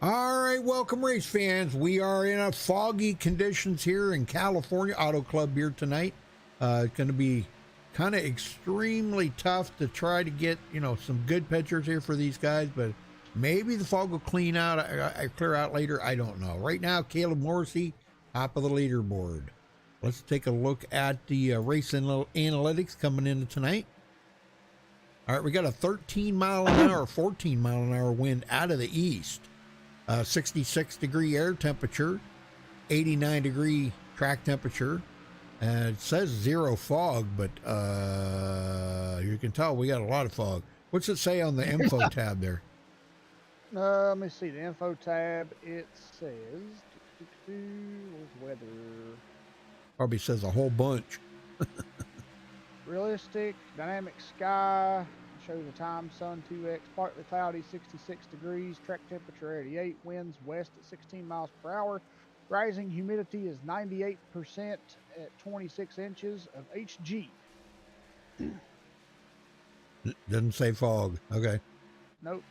All right, welcome race fans. We are in a foggy conditions here in California Auto Club here tonight. It's going to be kind of extremely tough to try to get, some good pictures here for these guys, but maybe the fog will clear out later. I don't know. Right now, Caleb Morrissey, top of the leaderboard. Let's take a look at the race analytics coming into tonight. All right, we got a 13 mile an hour, 14 mile an hour wind out of the east. 66 degree air temperature, 89 degree track temperature. It says zero fog, but you can tell we got a lot of fog. What's it say on the info tab there? Let me see the info tab. It says where's weather? Probably says a whole bunch. Realistic, dynamic sky. Shows the time, sun 2x, partly cloudy, 66 degrees, track temperature 88, winds west at 16 miles per hour. Rising humidity is 98% at 26 inches of HG. Doesn't say fog. Okay. Nope.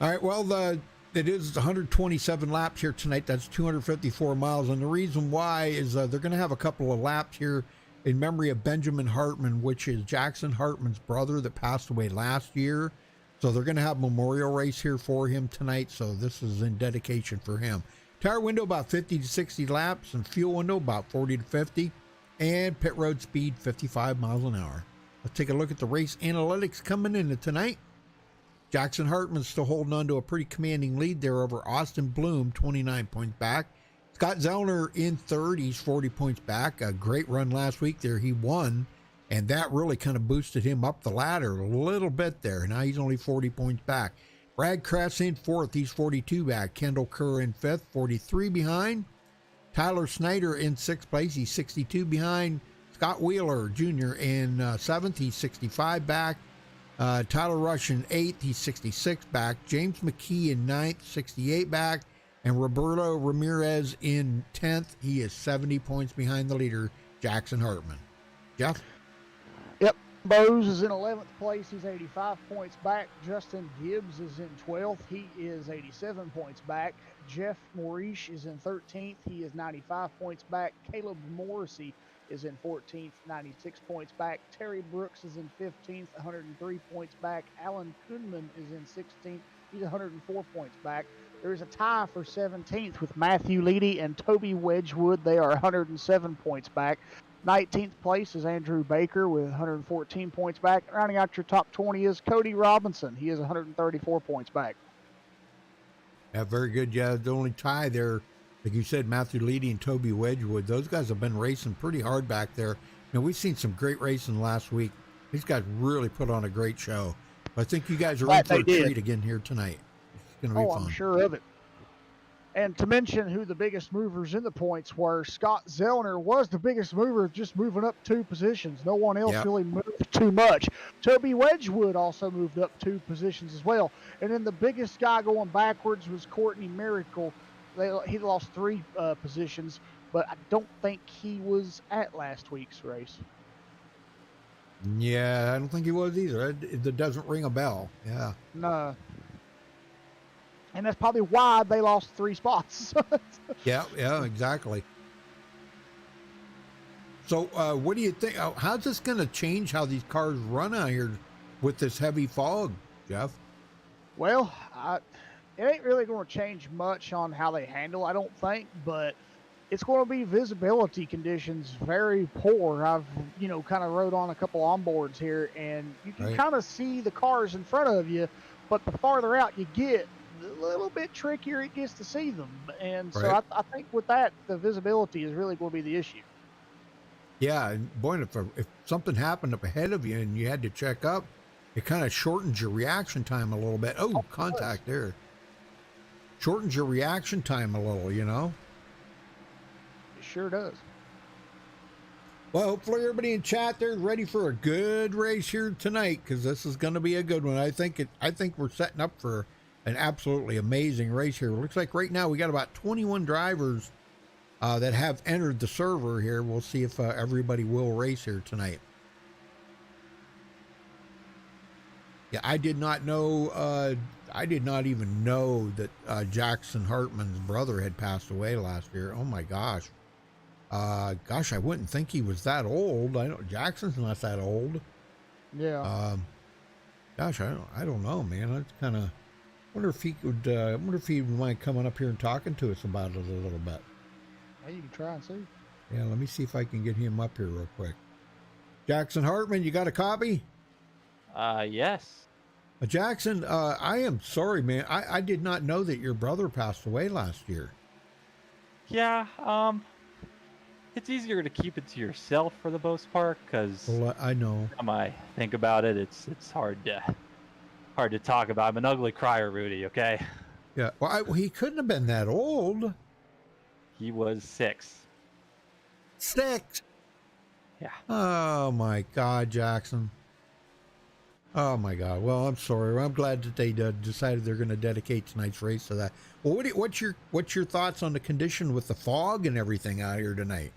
All right, well, it is 127 laps here tonight. That's 254 miles. And the reason why is they're going to have a couple of laps here in memory of Benjamin Hartman, which is Jackson Hartman's brother that passed away last year. So they're going to have a memorial race here for him tonight. So this is in dedication for him. Tire window about 50 to 60 laps, and fuel window about 40 to 50, and pit road speed 55 miles an hour. Let's take a look at the race analytics coming into tonight. Jackson Hartman's still holding on to a pretty commanding lead there over Austin Bloom, 29 points back. Scott Zellner in third. He's 40 points back. A great run last week there. He won, and that really kind of boosted him up the ladder a little bit there. Now he's only 40 points back. Brad Kress in fourth. He's 42 back. Kendall Kerr in fifth, 43 behind. Tyler Snyder in sixth place. He's 62 behind. Scott Wheeler Jr. in seventh. He's 65 back. Tyler Rush in eighth. He's 66 back. James McKee in ninth, 68 back. And Roberto Ramirez in 10th. He is 70 points behind the leader, Jackson Hartman. Jeff? Yep. Bose is in 11th place. He's 85 points back. Justin Gibbs is in 12th. He is 87 points back. Jeff Maurice is in 13th. He is 95 points back. Caleb Morrissey is in 14th, 96 points back. Terry Brooks is in 15th, 103 points back. Alan Kuhnman is in 16th. He's 104 points back. There's a tie for 17th with Matthew Leedy and Toby Wedgwood. They are 107 points back. 19th place is Andrew Baker with 114 points back. Rounding out your top 20 is Cody Robinson. He is 134 points back. Yeah, very good. Yeah, the only tie there, like you said, Matthew Leedy and Toby Wedgwood. Those guys have been racing pretty hard back there. We've seen some great racing last week. These guys really put on a great show. I think you guys are in for a treat again here tonight. It's going to be fun. I'm sure of it. And to mention who the biggest movers in the points were, Scott Zellner was the biggest mover, just moving up 2 positions. No one else really moved too much. Toby Wedgwood also moved up 2 positions as well. And then the biggest guy going backwards was Courtney Miracle. He lost 3 positions, but I don't think he was at last week's race. Yeah, I don't think he was either. It doesn't ring a bell. Yeah. No. And that's probably why they lost 3 spots. Yeah, exactly. So what do you think? How's this going to change how these cars run out here with this heavy fog, Jeff? Well, it ain't really going to change much on how they handle, I don't think, but it's going to be visibility conditions very poor. I've, kind of rode on a couple onboards here, and you can kind of see the cars in front of you, but the farther out you get, a little bit trickier it gets to see them. And so I think with that, the visibility is really going to be the issue. Yeah, and boy, if something happened up ahead of you and you had to check up, it kind of shortens your reaction time a little bit. Oh, contact there. Shortens your reaction time a little, It sure does. Well, hopefully everybody in chat there is ready for a good race here tonight, because this is going to be a good one. I think we're setting up for an absolutely amazing race here. It looks like right now we got about 21 drivers that have entered the server here. We'll see if everybody will race here tonight. Yeah, I did not know I did not even know that Jackson Hartman's brother had passed away last year. Oh my gosh. Gosh, I wouldn't think he was that old. I know Jackson's not that old. Yeah. Gosh, I don't know, man. That's kind of wonder if he could. I wonder if he would mind coming up here and talking to us about it a little bit. Hey, you can try and see. Yeah, let me see if I can get him up here real quick. Jackson Hartman, you got a copy? Yes. Jackson, I am sorry, man. I did not know that your brother passed away last year. Yeah, it's easier to keep it to yourself for the most part, because Well, I know. when I think about it, it's hard to talk about. I'm an ugly crier, Rudy, okay? Yeah. Well, he couldn't have been that old. He was 6. 6. Yeah. Oh my God, Jackson. Oh my God. Well, I'm sorry. I'm glad that they decided they're going to dedicate tonight's race to that. Well, what's your thoughts on the condition with the fog and everything out here tonight?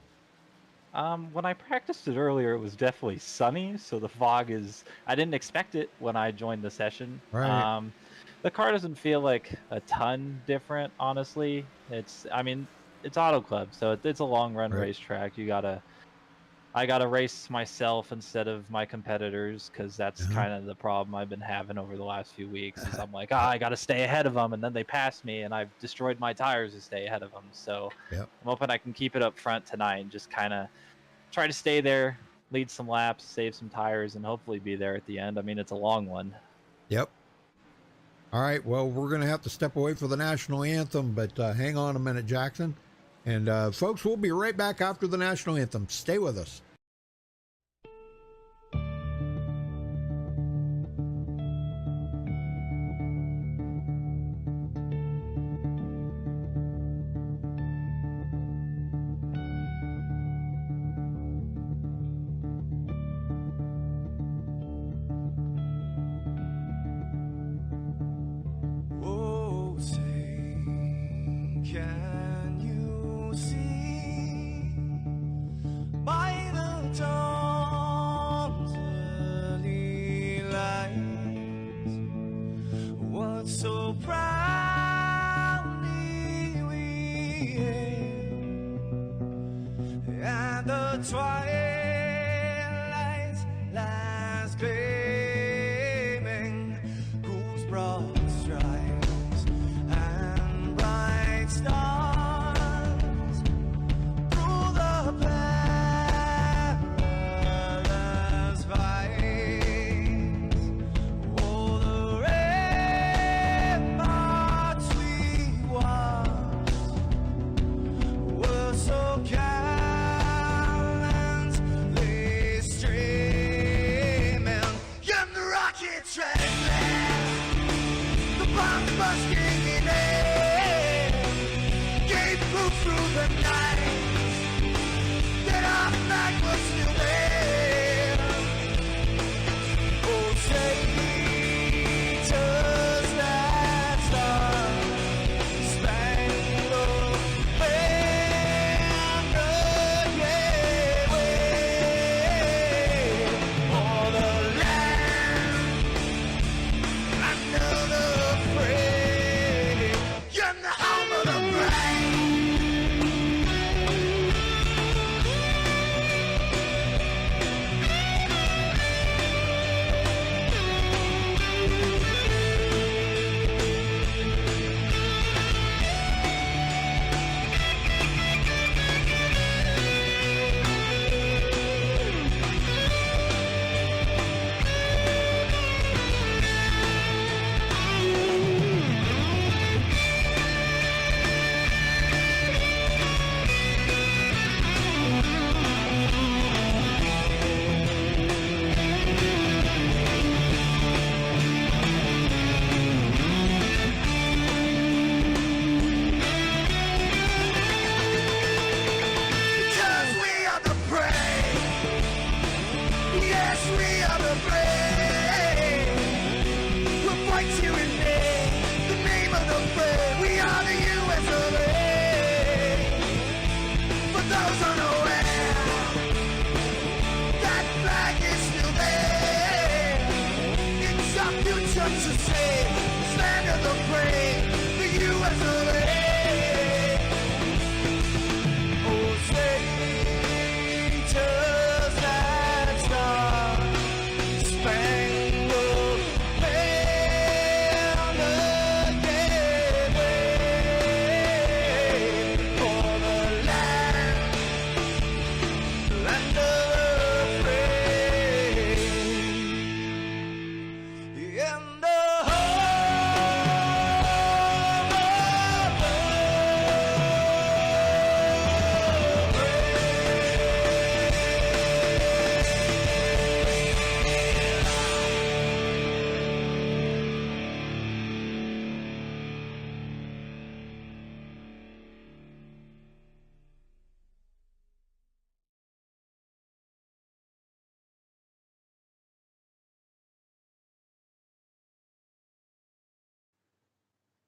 When I practiced it earlier, it was definitely sunny, so the fog is... I didn't expect it when I joined the session. Right. The car doesn't feel like a ton different, honestly. It's Auto Club, so it's a long run Right. racetrack. I gotta race myself instead of my competitors, because that's kind of the problem I've been having over the last few weeks. Is I'm like, I gotta stay ahead of them, and then they pass me, and I've destroyed my tires to stay ahead of them. So Yep. I'm hoping I can keep it up front tonight and just kind of try to stay there, lead some laps, save some tires, and hopefully be there at the end. I mean, it's a long one. Yep. All right. Well, we're going to have to step away for the national anthem, but hang on a minute, Jackson. And folks, we'll be right back after the national anthem. Stay with us. Oh, say, can you see by the dawn's early light what so proudly we hailed at the twilight's last gleaming, whose broad stripes and bright stars through the perilous fight, oh, the ramparts we watched were so gallantly streaming, and the rockets ran, the bombs bursting in air, gave proof through the night that our flag was still there. Oh, say, does that star-spangled banner yet wave o'er the land under the fray, and the home of the brave? Because we are the brave. Yes, we are the brave. We'll fight to remain the name of the brave. We are the US of A. For those unaware, that flag is still there. It's our future to save. It's land of the brave, the U.S. of A. Oh, say, just that star, spangled banner, yeah, wave for the land of the brave. In the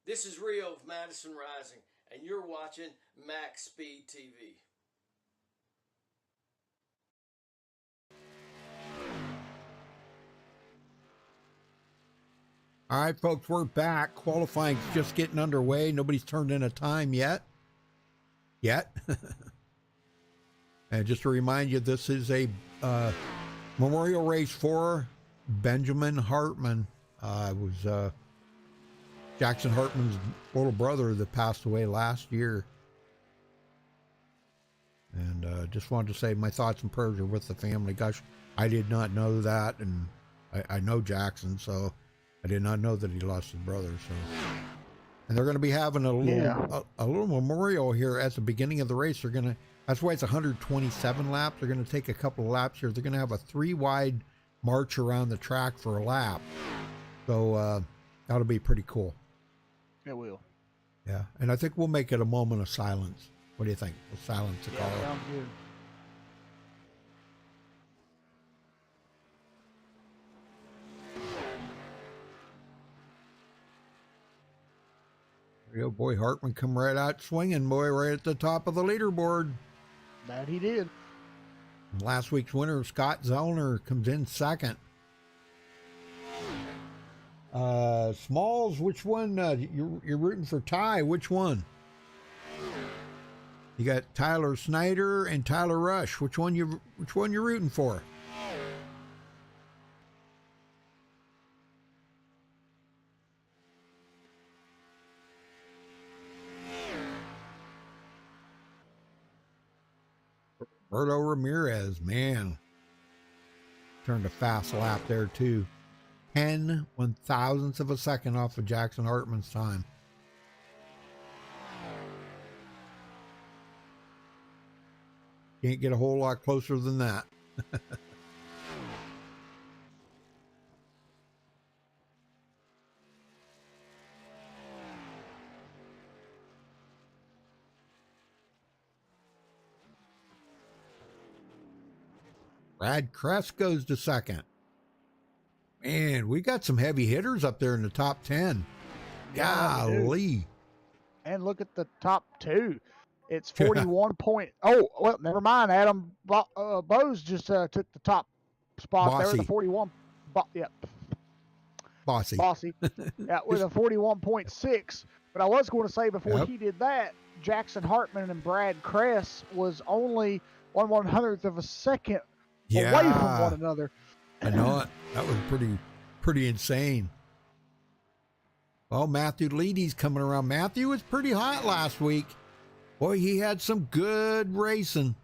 This is Rio of Madison Rising, and you're watching MaxspeedTV. All right, folks, we're back. Qualifying's just getting underway. Nobody's turned in a time yet. And just to remind you, this is a memorial race for Benjamin Hartman. It was Jackson Hartman's little brother that passed away last year. And just wanted to say my thoughts and prayers are with the family. Gosh, I did not know that, and I know Jackson, so I did not know that he lost his brother. So, and they're going to be having a little memorial here at the beginning of the race. They're going to, that's why it's 127 laps. They're going to take a couple of laps here. They're going to have a 3-wide march around the track for a lap. So that'll be pretty cool. It will. Yeah, and I think we'll make it a moment of silence. What do you think? We'll silence the call. Sounds good. Oh boy, Hartman come right out swinging, boy, right at the top of the leaderboard. That he did. Last week's winner, Scott Zellner, comes in second. Smalls, which one? You're rooting for Ty. Which one? You got Tyler Snyder and Tyler Rush. Which one you rooting for? Roberto Ramirez, man, turned a fast lap there too. 10 1,000ths of a second off of Jackson Hartman's time. Can't get a whole lot closer than that. Brad Kress goes to second. Man, we got some heavy hitters up there in the top 10. Golly. And look at the top two. It's 41 point. Oh, well, never mind. Adam Bose just took the top spot Bossy. there. The 41. Yep. Bossy. Yeah, with a 41.6. But I was going to say before Yep. he did that, Jackson Hartman and Brad Kress was only 1/100th of a second away from one another. I know it. That was pretty insane. Well, Matthew Leedy's coming around. Matthew was pretty hot last week. Boy, he had some good racing.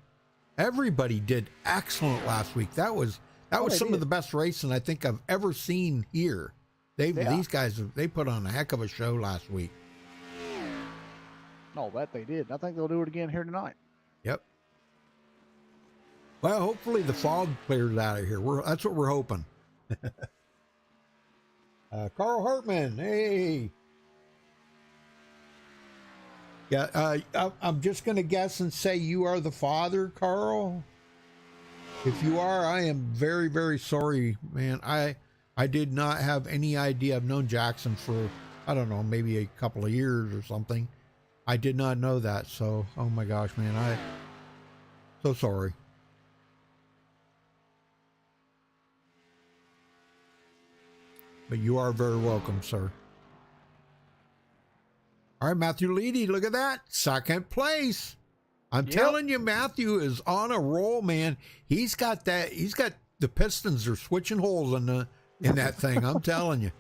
Everybody did excellent last week. That was some of the best racing I think I've ever seen here. These guys, they put on a heck of a show last week. No, that they did. I think they'll do it again here tonight. Yep. Well, hopefully the fog clears out of here. That's what we're hoping. Carl Hartman, hey. Yeah, I'm just going to guess and say you are the father, Carl. If you are, I am very, very sorry, man. I did not have any idea. I've known Jackson for, I don't know, maybe a couple of years or something. I did not know that. So, oh my gosh, man, so sorry. But you are very welcome, sir. All right, Matthew Leedy, look at that. Second place. I'm Yep. telling you, Matthew is on a roll, man. He's got the pistons are switching holes in that thing. I'm telling you.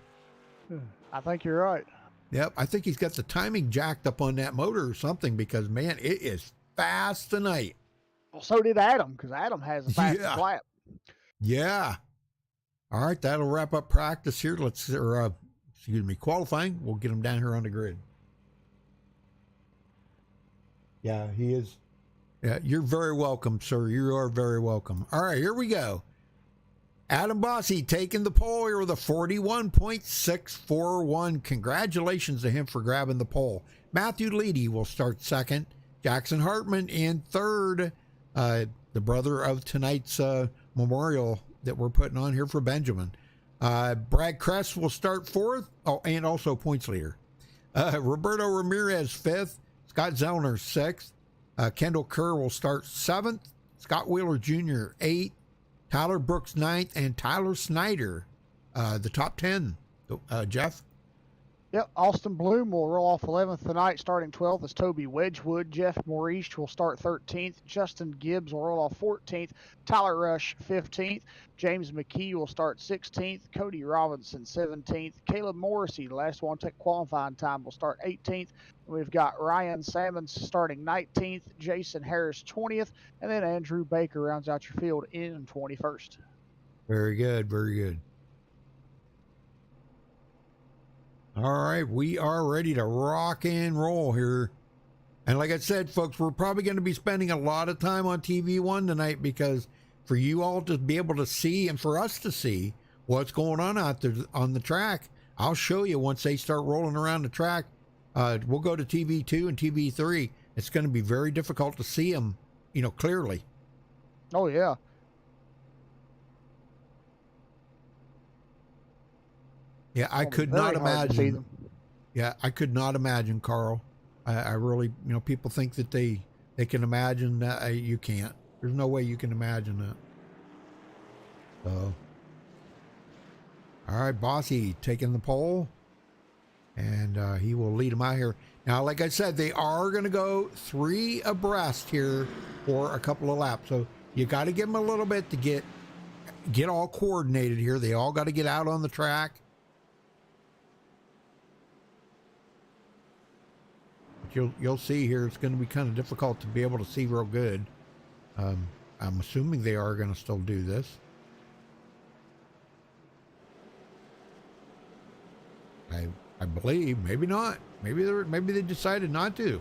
I think you're right. Yep, I think he's got the timing jacked up on that motor or something because, man, it is fast tonight. Well, so did Adam, because Adam has the fastest Yeah. lap. Yeah. All right, that'll wrap up practice here. Qualifying. We'll get him down here on the grid. Yeah, he is. Yeah, you're very welcome, sir. You are very welcome. All right, here we go. Adam Bossy taking the pole here with a 41.641. Congratulations to him for grabbing the pole. Matthew Leedy will start second. Jackson Hartman in third. The brother of tonight's memorial that we're putting on here for Benjamin. Brad Kress will start fourth. Oh, and also points leader. Roberto Ramirez fifth. Scott Zellner sixth. Kendall Kerr will start seventh. Scott Wheeler Jr. eighth. Tyler Brooks ninth, and Tyler Snyder, the top 10. Jeff? Yep, Austin Bloom will roll off 11th tonight. Starting 12th is Toby Wedgwood. Jeff Maurice will start 13th. Justin Gibbs will roll off 14th. Tyler Rush 15th. James McKee will start 16th. Cody Robinson 17th. Caleb Morrissey, the last one to take qualifying time, will start 18th. We've got Ryan Salmons starting 19th. Jason Harris 20th. And then Andrew Baker rounds out your field in 21st. Very good, very good. All right, we are ready to rock and roll here. And like I said, folks, we're probably going to be spending a lot of time on TV1 tonight because for you all to be able to see and for us to see what's going on out there on the track, I'll show you once they start rolling around the track. We'll go to TV2 and TV3. It's going to be very difficult to see them, clearly. Oh, yeah. Yeah, I could not Very hard to see imagine. them. Yeah, I could not imagine, Carl. I really, people think that they can imagine that. You can't. There's no way you can imagine that. So, all right, Bossy taking the pole, and he will lead them out here. Now, like I said, they are going to go 3 abreast here for a couple of laps. So you got to give them a little bit to get all coordinated here. They all got to get out on the track. You'll see here it's going to be kind of difficult to be able to see real good. I'm assuming they are going to still do this. I believe, maybe not. Maybe they decided not to.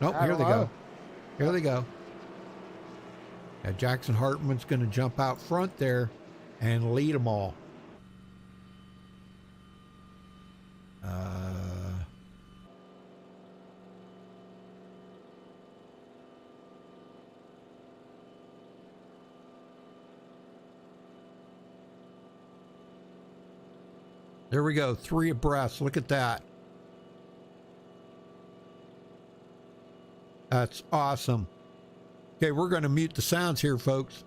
Nope, here they go. Here they go. Yeah, Jackson Hartman's going to jump out front there and lead them all. There we go, 3 abreast. Look at that. That's awesome. Okay, we're going to mute the sounds here, folks.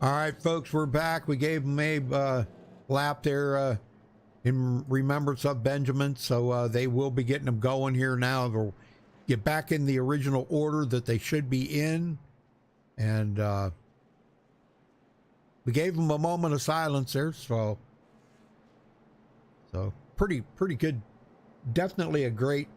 All right, folks, we're back. We gave him a lap there in remembrance of Benjamin, so they will be getting them going here now. They'll get back in the original order that they should be in, and we gave them a moment of silence there, so pretty good. Definitely a great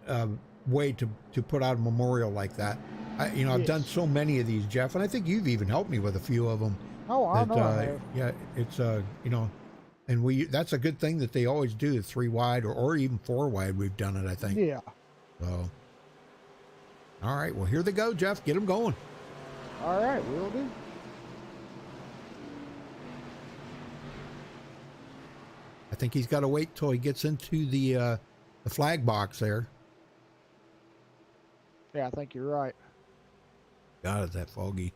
way to put out a memorial like that. I've done so many of these, Jeff, and I think you've even helped me with a few of them. Oh, I know. I have. Yeah, it's and that's a good thing that they always do, 3 wide or even 4 wide. We've done it, I think. Yeah. So, all right, well, here they go, Jeff. Get them going. All right, we'll do. I think he's got to wait till he gets into the flag box there. Yeah, I think you're right. God, is that foggy?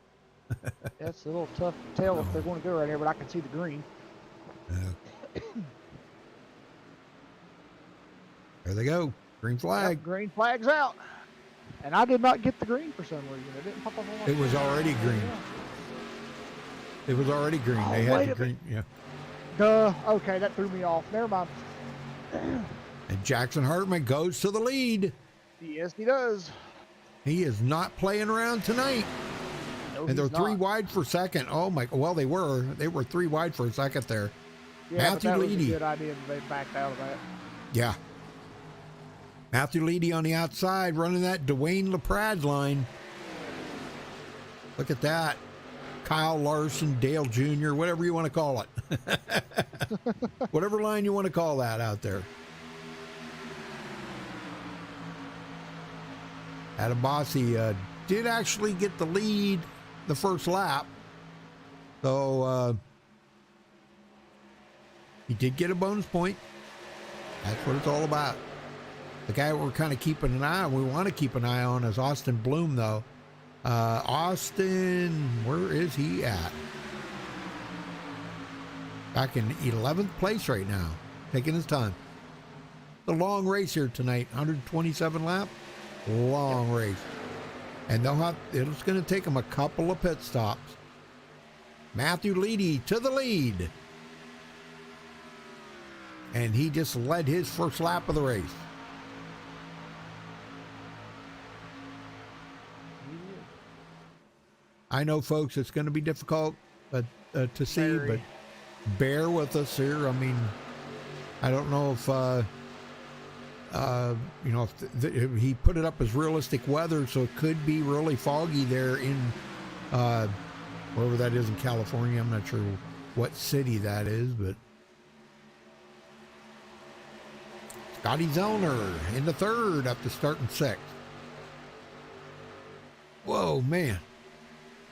That's a little tough to tell if they're going to go right here, but I can see the green. There they go. Green flag. Yep, green flag's out. And I did not get the green for some reason. It didn't pop up on my It was screen. already green. It was already green. Oh, They had wait the a green. Yeah. Duh. Okay, that threw me off. Never mind. And Jackson Hartman goes to the lead. Yes, he does. He is not playing around tonight. No, And they're he's 3 not. wide for second. Oh my! Well, they were 3 wide for a second there. Yeah, Matthew but that was a Leedy. good idea that they backed out of that. Yeah. Matthew Leedy on the outside, running that Dwayne LaPrade line. Look at that. Kyle Larson, Dale Jr., whatever you want to call it. Whatever line you want to call that out there. Adam Bossi did actually get the lead the first lap. So he did get a bonus point. That's what it's all about. The guy we're kind of keeping an eye on, we want to keep an eye on, is Austin Bloom, though. Austin, where is he at? Back in 11th place right now, taking his time. The long race here tonight, 127 lap, long race. And it's going to take them a couple of pit stops. Matthew Leedy to the lead. And he just led his first lap of the race. I know, folks, it's going to be difficult to see, Very. but bear with us here. I mean, I don't know if, if he put it up as realistic weather, so it could be really foggy there in wherever that is in California. I'm not sure what city that is, but Scotty Zellner in the third after starting 6th. Whoa, man.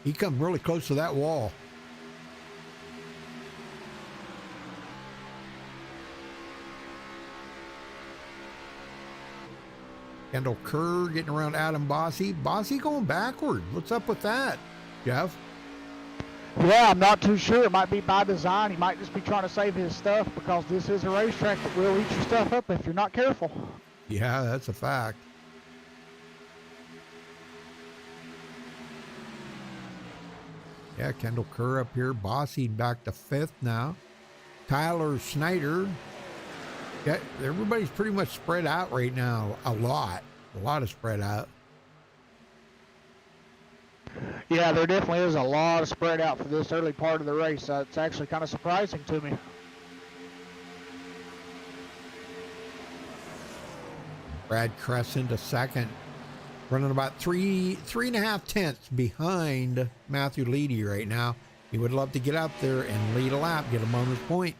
He come really close to that wall. Kendall Kerr getting around Adam Bossi. Bossi going backward. What's up with that, Jeff? Yeah, I'm not too sure. It might be by design. He might just be trying to save his stuff because this is a racetrack that will eat your stuff up if you're not careful. Yeah, that's a fact. Yeah, Kendall Kerr up here. Bossi back to 5th now. Tyler Snyder. Yeah, everybody's pretty much spread out right now. A lot of spread out. Yeah, there definitely is a lot of spread out for this early part of the race. It's actually kind of surprising to me. Brad Kress into 2nd. Running about 3.5 tenths behind Matthew Leedy right now. He would love to get out there and lead a lap, get a bonus point.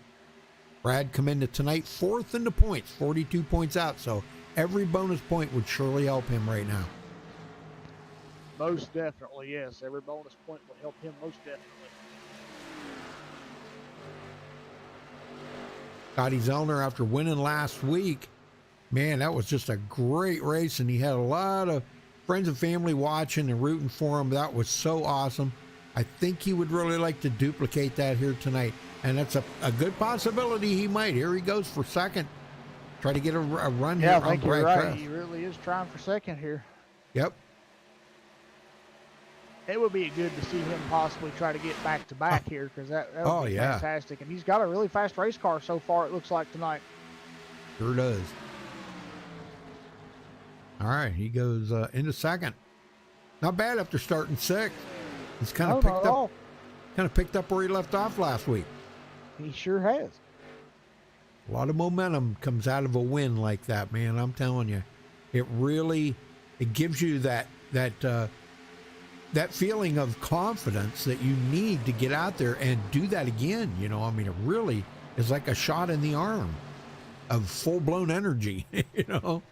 Brad come into tonight 4th in the points, 42 points out. So every bonus point would surely help him right now. Most definitely, yes. Every bonus point will help him most definitely. Scotty Zellner, after winning last week, man, that was just a great race, and he had a lot of friends and family watching and rooting for him. That was so awesome. I think he would really like to duplicate that here tonight, and that's a good possibility he might. Here he goes for 2nd. Try to get a run here Yeah, I on think you're Brad right. Kress. He really is trying for 2nd here. Yep. it would be good to see him possibly try to get back to back here, because that would be fantastic. And he's got a really fast race car so far, it looks like, tonight. Sure does. All right, he goes into second. Not bad after starting sixth. He's kind of picked up where he left off last week. He sure has. A lot of momentum comes out of a win like that, man. I'm telling you, it gives you that feeling of confidence that you need to get out there and do that again. You know, I mean, it really is like a shot in the arm of full-blown energy, you know.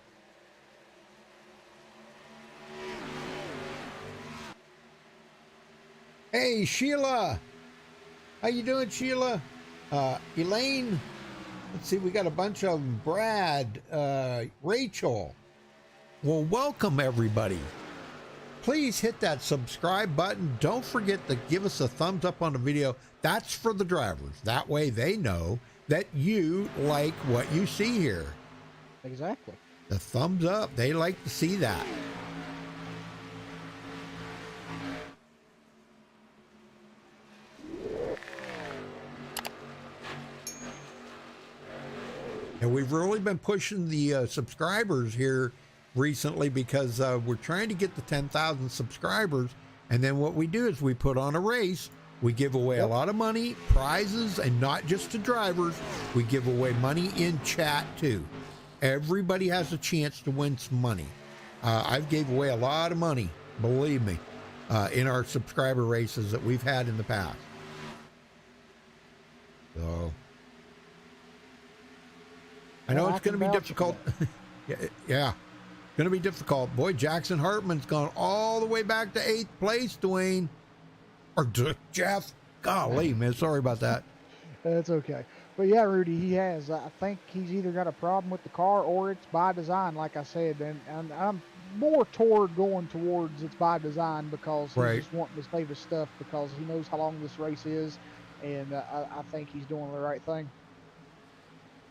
Hey, Sheila. How you doing, Sheila? Elaine. Let's see, we got a bunch of them. Brad, Rachel. Well, welcome, everybody. Please hit that subscribe button. Don't forget to give us a thumbs up on the video. That's for the drivers. That way they know that you like what you see here. Exactly. The thumbs up. They like to see that. And we've really been pushing the subscribers here recently because we're trying to get the 10,000 subscribers. And then what we do is we put on a race. We give away a lot of money, prizes, and not just to drivers. We give away money in chat too. Everybody has a chance to win some money. I've gave away a lot of money, believe me, in our subscriber races that we've had in the past. So I know it's going to be difficult. Yeah, going to be difficult. Boy, Jackson Hartman's gone all the way back to 8th place, Dwayne. Or Jeff. Golly, man, sorry about that. That's okay. But yeah, Rudy, he has. I think he's either got a problem with the car or it's by design, like I said. And I'm more going towards it's by design because he's just wanting to save his stuff because he knows how long this race is. And I think he's doing the right thing.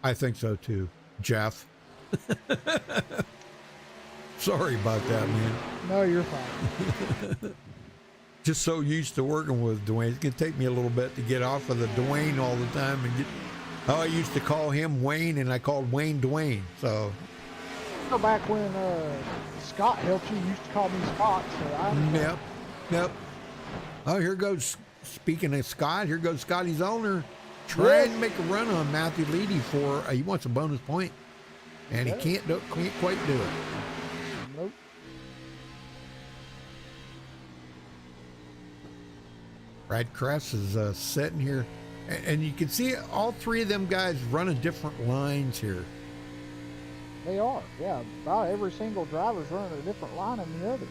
I think so too, Jeff. Sorry about that, man. No, you're fine. Just so used to working with Dwayne. It's going to take me a little bit to get off of the Dwayne all the time and get. Oh, I used to call him Wayne, and I called Wayne Dwayne. So. Go back when Scott helped you used to call me Scott. So Yep. Oh, here goes. Speaking of Scott, here goes Scotty's owner. Trying to make a run on Matthew Leedy for he wants a bonus point, and he can't quite do it. Nope. Brad Kress is sitting here, and you can see all three of them guys running different lines here. They are, yeah. About every single driver's running a different line than the other.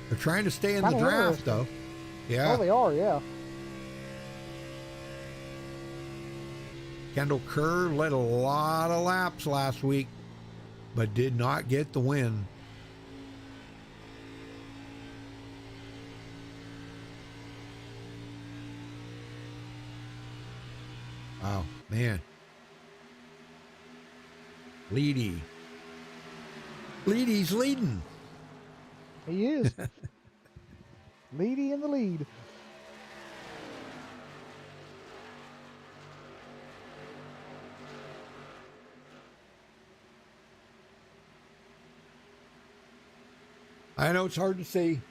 They're trying to stay in the draft, though. Yeah. Oh, they are, yeah. Kendall Kerr led a lot of laps last week, but did not get the win. Oh, man. Leedy's leading. He is. Leedy in the lead. I know it's hard to see.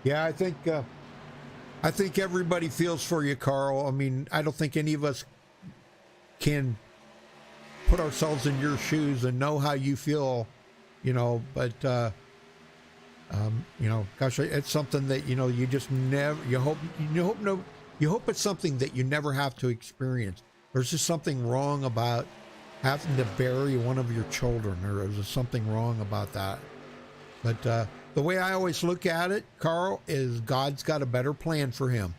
Yeah, I think everybody feels for you, Carl. I mean, I don't think any of us can put ourselves in your shoes and know how you feel, you know, but you know, gosh, it's something that, you know, you just never, you hope it's something that you never have to experience. There's just something wrong about having to bury one of your children, or is there something wrong about that? But the way I always look at it, Carl, is God's got a better plan for him.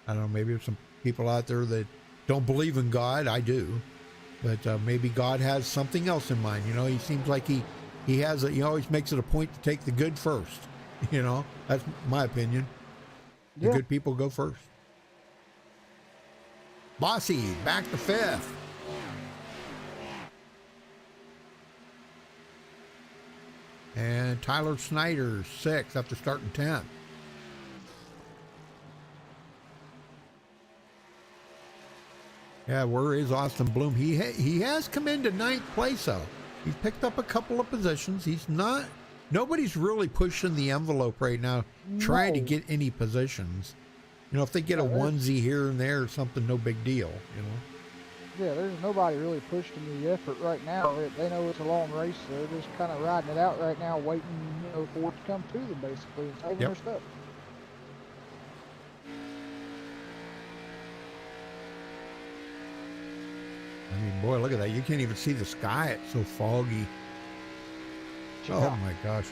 I don't know, maybe there's some people out there that don't believe in God. I do. But maybe God has something else in mind. You know, he seems like he always makes it a point to take the good first. You know, that's my opinion. The good people go first. Bossy, back to 5th. And Tyler Snyder, 6th after starting 10th. Yeah, where is Austin Bloom? He has come into 9th place, though. He's picked up a couple of positions. He's not... Nobody's really pushing the envelope right now, trying to get any positions. You know, if they get a onesie here and there or something, no big deal, you know. Yeah, there's nobody really pushing the effort right now. They know it's a long race, so they're just kind of riding it out right now, waiting, you know, for it to come to them, basically, and saving their stuff. I mean, boy, look at that. You can't even see the sky. It's so foggy. Oh, my gosh.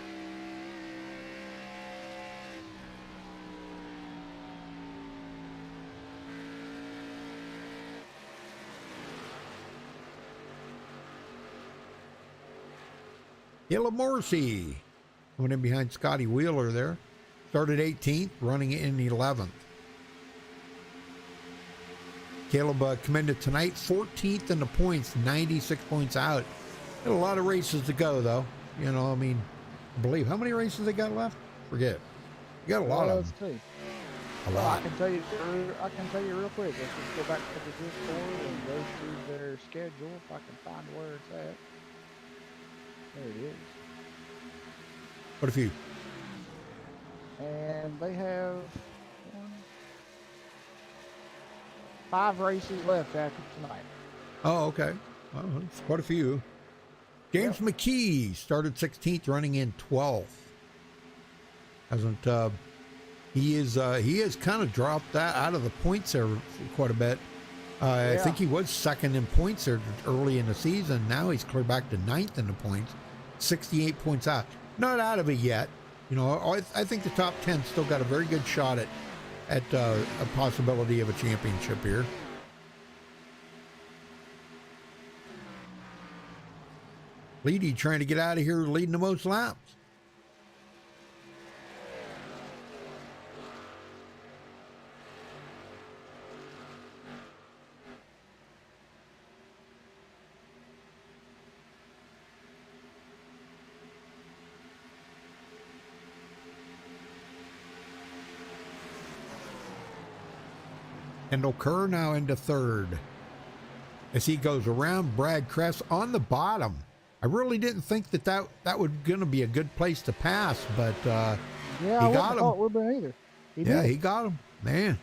Caleb Morrissey coming in behind Scotty Wheeler there. Started 18th, running in 11th. Caleb commended tonight, 14th in the points, 96 points out. Got a lot of races to go, though. You know, I mean, I believe how many races they got left? Forget. You got a lot of them. A lot. I can tell you real quick. Let's just go back to the Discord and go through their schedule if I can find where it's at. There it is. What a few. And they have 5 races left after tonight. Oh, okay. Well, it's quite a few. James McKee started 16th, running in 12th. Hasn't he has kind of dropped that out of the points there quite a bit. I think he was second in points there early in the season. Now he's clear back to 9th in the points, 68 points out. Not out of it yet. You know, I think the top 10 still got a very good shot at a possibility of a championship here. Leedy trying to get out of here leading the most laps. Kendall Kerr now into 3rd. As he goes around Brad Kress on the bottom. I really didn't think that would going to be a good place to pass, but he got him. Thought it would have been either. He did. He got him. Man,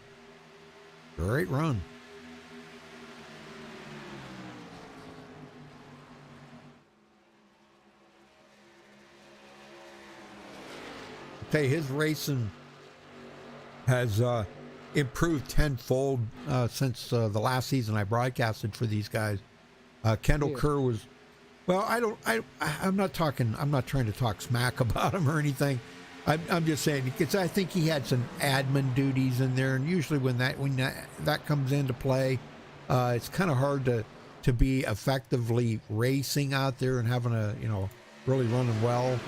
great run. I tell you, his racing has improved tenfold since the last season I broadcasted for these guys. Kendall Kerr was, well, I'm not trying to talk smack about him or anything. I'm just saying, because I think he had some admin duties in there, and usually when that comes into play, it's kind of hard to be effectively racing out there and having really running well.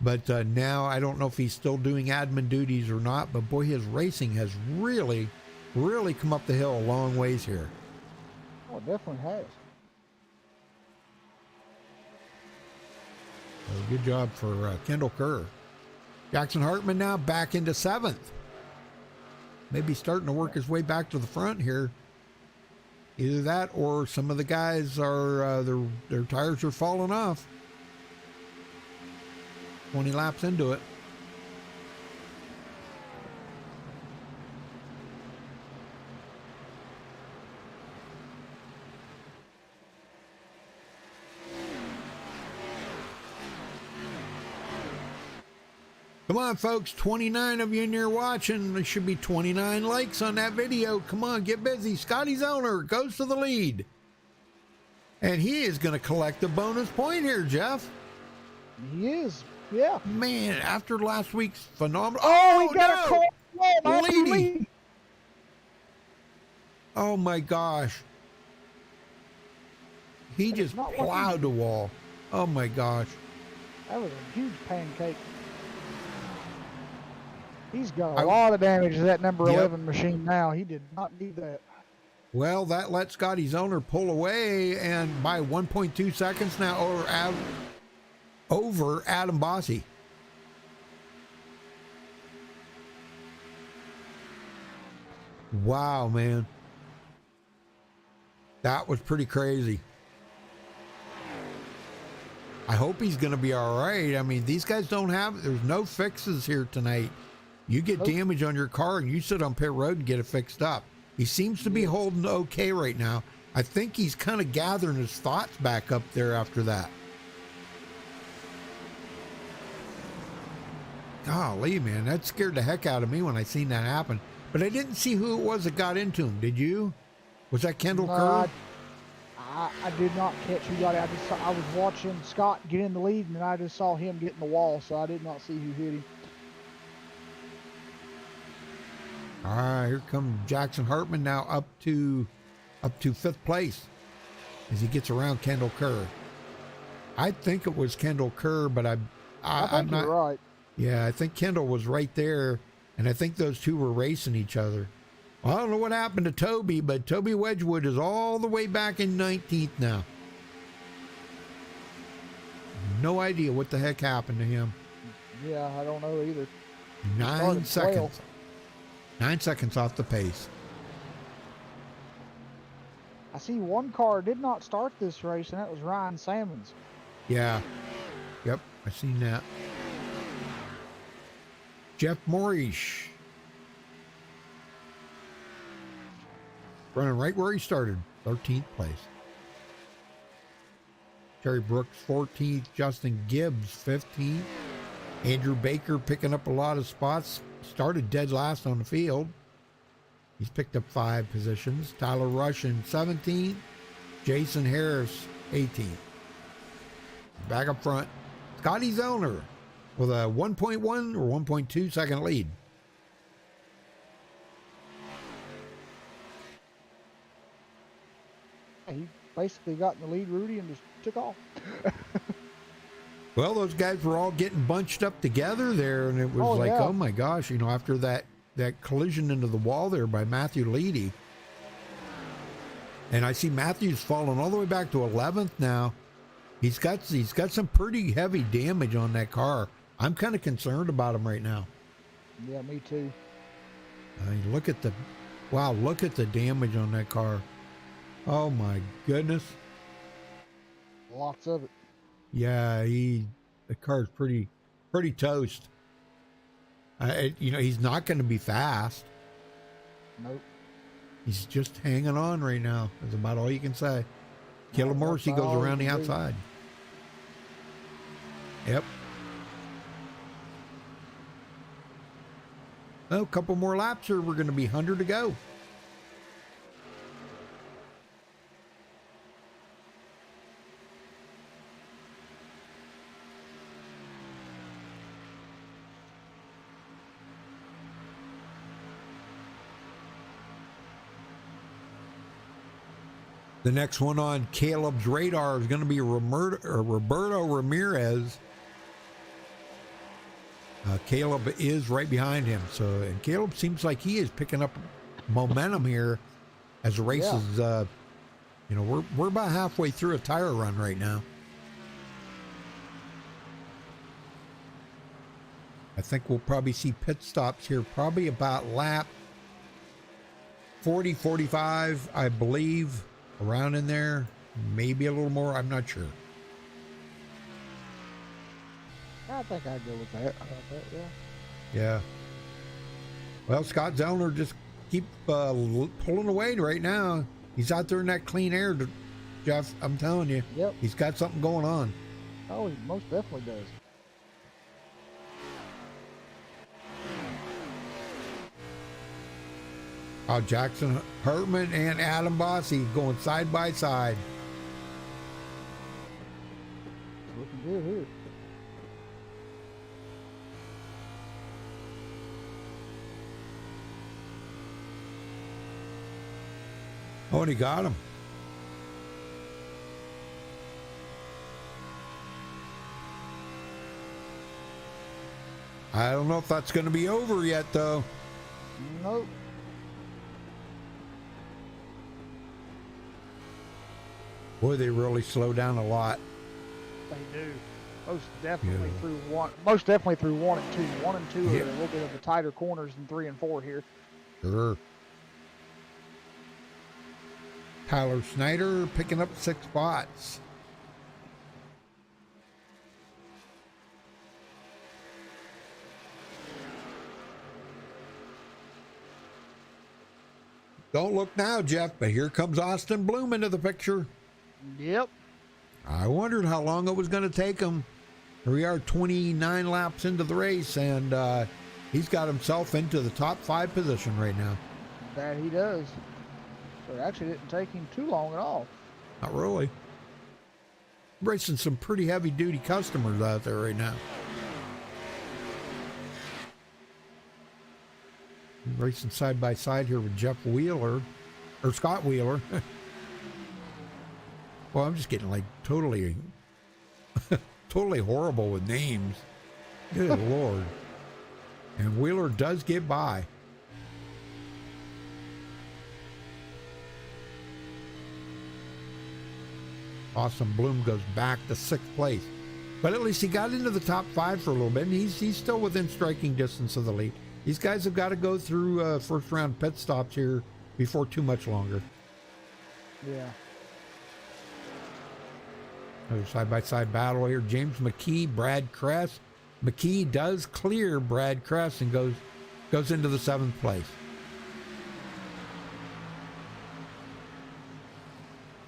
But now I don't know if he's still doing admin duties or not, but boy, his racing has really, really come up the hill a long ways here. Oh, it definitely has. Well, good job for Kendall Kerr. Jackson Hartman now back into 7th. Maybe starting to work his way back to the front here. Either that or some of the guys are, their tires are falling off. 20 laps into it. Come on, folks, 29 of you in there watching. There should be 29 likes on that video. Come on, get busy. Scotty Zellner goes to the lead. And he is going to collect a bonus point here, Jeff. He is, yeah. Man, after last week's phenomenal. Oh, he got a call. Lady. Oh, my gosh. He just plowed the wall. Oh, my gosh. That was a huge pancake. He's got a lot of damage to that number 11 machine now. He did not need that. Well, that let Scotty Zellner pull away, and by 1.2 seconds now, over Adam Bossi. Wow, man. That was pretty crazy. I hope he's going to be all right. I mean, these guys don't have, there's no fixes here tonight. You get damage on your car and you sit on pit road and get it fixed up. He seems to be holding okay right now. I think he's kind of gathering his thoughts back up there after that. Golly, man, that scared the heck out of me when I seen that happen. But I didn't see who it was that got into him. Did you? Was that Kendall Kerr? I did not catch who got it. I was watching Scott get in the lead, and I just saw him get in the wall, so I did not see who hit him. All right, here comes Jackson Hartman now up to fifth place as he gets around Kendall Kerr. I think it was Kendall Kerr, but I'm not. You're right. Yeah, I think Kendall was right there, and I think those two were racing each other. Well, I don't know what happened to Toby, but Toby Wedgwood is all the way back in 19th now. No idea what the heck happened to him. Yeah, I don't know either. 9 seconds. 9 seconds off the pace. I see one car did not start this race, and that was Ryan Salmons. Yeah. Yep, I seen that. Jeff Morish. Running right where he started, 13th place. Terry Brooks, 14th. Justin Gibbs, 15th. Andrew Baker picking up a lot of spots. Started dead last on the field. He's picked up 5 positions. Tyler Rush in 17th. Jason Harris, 18th. Back up front, Scotty Zellner with a 1.1 or 1.2 second lead. He basically got in the lead, Rudy, and just took off. Well, those guys were all getting bunched up together there, and it was oh my gosh, you know, after that collision into the wall there by Matthew Leedy. And I see Matthew's falling all the way back to 11th now. He's got some pretty heavy damage on that car. I'm kind of concerned about him right now. Yeah, me too. I mean, look at the damage on that car. Oh my goodness. Lots of it. Yeah, the car's pretty toast. You know, he's not going to be fast. Nope. He's just hanging on right now. That's about all you can say. Caleb Morrissey goes around the outside. Yep. Well, a couple more laps here. We're going to be 100 to go. The next one on Caleb's radar is going to be Roberto Ramirez. Caleb is right behind him. And Caleb seems like he is picking up momentum here as the race is, you know, we're about halfway through a tire run right now. I think we'll probably see pit stops here probably about lap 40, 45, I believe. Around in there, maybe a little more. I'm not sure. I think I'd go with that. Yeah. Well, Scott Zellner just keep pulling away right now. He's out there in that clean air, Jeff. I'm telling you. Yep. He's got something going on. Oh, he most definitely does. Jackson Hartman and Adam Bossi going side by side. Looking good here. Oh, and he got him. I don't know if that's going to be over yet, though. Nope. Boy, they really slow down a lot. They do. Most definitely Yeah. through one. Most definitely through 1 and 2. 1 and 2 are Yeah. a little bit of the tighter corners than 3 and 4 here. Sure. Tyler Snyder picking up 6 spots. Don't look now, Jeff, but here comes Austin Bloom into the picture. Yep. I wondered how long it was going to take him. Here we are 29 laps into the race, and he's got himself into the top 5 position right now. That he does. So it actually didn't take him too long at all. Not really. Racing some pretty heavy-duty customers out there right now. Racing side by side here with Jeff Wheeler, or Scott Wheeler. Well, I'm just getting like totally horrible with names. Good Lord. And Wheeler does get by. Austin Bloom goes back to 6th place. But at least he got into the top 5 for a little bit, and he's still within striking distance of the lead. These guys have got to go through first round pit stops here before too much longer. Yeah. Another side-by-side battle here. James McKee, Brad Kress. McKee does clear Brad Kress and goes into the 7th place.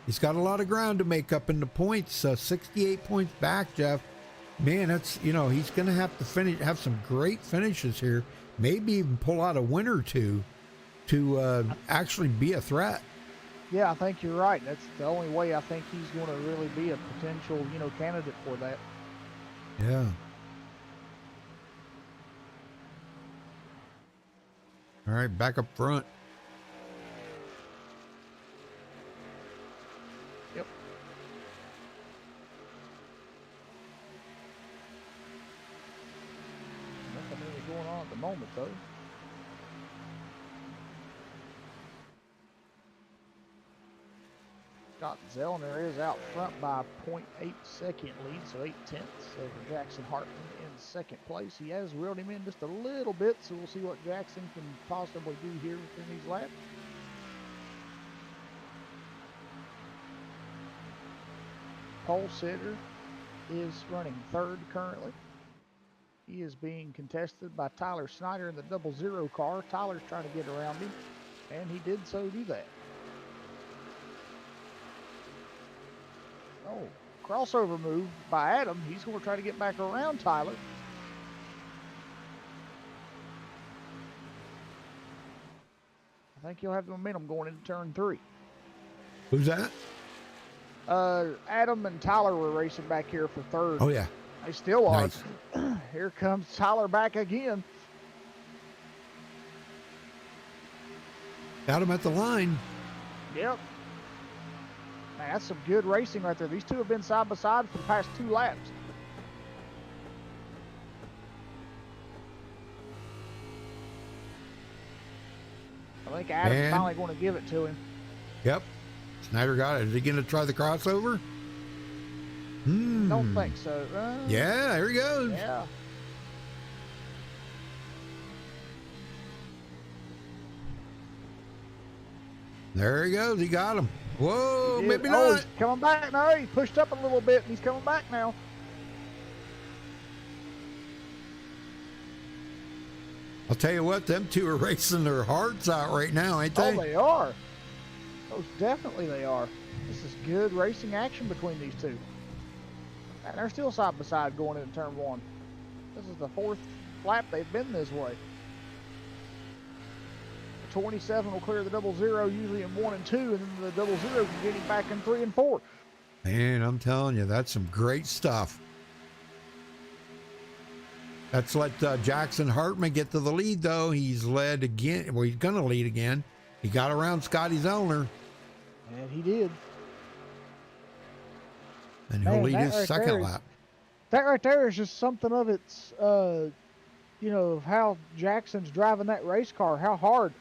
He's got a lot of ground to make up in the points. 68 points back, Jeff. Man, that's, he's going to have to have some great finishes here. Maybe even pull out a win or two to actually be a threat. Yeah, I think you're right. That's the only way I think he's going to really be a potential, candidate for that. Yeah. All right, back up front. Yep. Nothing really going on at the moment, though. Scott Zellner is out front by a 0.8 second lead, so 0.8 over Jackson Hartman in 2nd place. He has reeled him in just a little bit, so we'll see what Jackson can possibly do here within these laps. Pole sitter is running 3rd currently. He is being contested by Tyler Snyder in the 00 car. Tyler's trying to get around him, and he did so do that. Oh, crossover move by Adam. He's going to try to get back around Tyler. I think he'll have the momentum going into turn 3. Who's that? Adam and Tyler were racing back here for 3rd. Oh, yeah. They still are. Nice. Here comes Tyler back again. Got him at the line. Yep. Man, that's some good racing right there. These two have been side by side for the past 2 laps. I think Adam's And- finally going to give it to him. Yep. Snyder got it. Is he going to try the crossover? Don't think so. Yeah, here he goes. Yeah. There he goes. He got him. Whoa, He did. maybe Oh, not. he's coming back now. He pushed up a little bit, and he's coming back now. I'll tell you what, them two are racing their hearts out right now, ain't they? Oh, they are. Most definitely they are. This is good racing action between these two. And they're still side by side going into turn 1. This is the 4th lap they've been this way. The 27 will clear the 00 usually in 1 and 2, and then the 00 can get him back in 3 and 4. Man, I'm telling you, that's some great stuff. Let's let Jackson Hartman get to the lead, though. He's led again. Well, he's going to lead again. He got around Scotty Zellner, And he did. and he'll Man, lead that his right second there is- lap. That right there is just something of its, of how Jackson's driving that race car, how hard.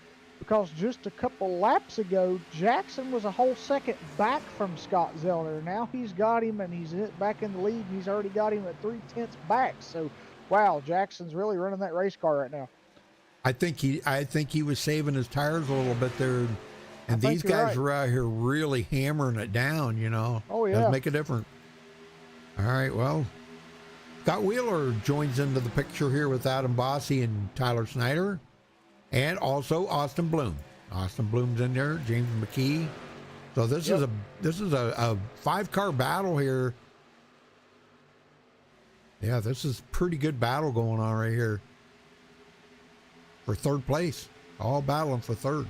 because just a couple laps ago, Jackson was a whole second back from Scott Zellner. Now he's got him, and he's back in the lead, and he's already got him at 3/10 back. So, wow, Jackson's really running that race car right now. I think he was saving his tires a little bit there, and these guys are out here really hammering it down. You know, oh yeah, does make a difference. All right, well, Scott Wheeler joins into the picture here with Adam Bossy and Tyler Snyder, and also Austin Bloom. Austin Bloom's in there, James McKee. So this is a 5-car battle here. Yeah, this is pretty good battle going on right here for third place. All battling for third.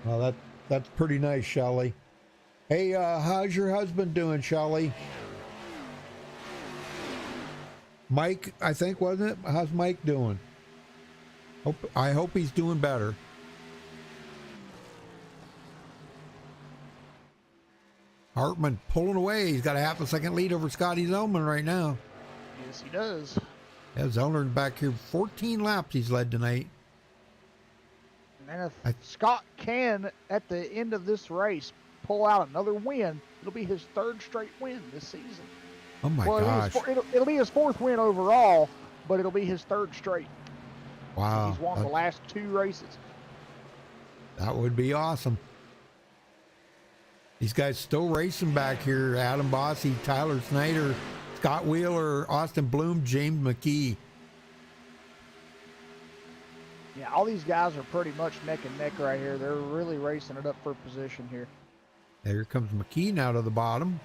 Well, that's pretty nice, Shelly. Hey, how's your husband doing, Shelly? Mike, I think, wasn't it? How's Mike doing? I hope he's doing better. Hartman pulling away. He's got a half a second lead over Scotty Zellman right now. Yes, he does. Yeah, Zellner's back here. 14 laps he's led tonight. And if Scott can, at the end of this race, pull out another win, it'll be his 3rd straight win this season. Oh my gosh. It'll be his 4th win overall, but it'll be his 3rd straight. Wow. He's won the last 2 races. That would be awesome. These guys still racing back here. Adam Bossy, Tyler Snyder, Scott Wheeler, Austin Bloom, James McKee. Yeah, all these guys are pretty much neck and neck right here. They're really racing it up for position here. There comes McKee now to the bottom.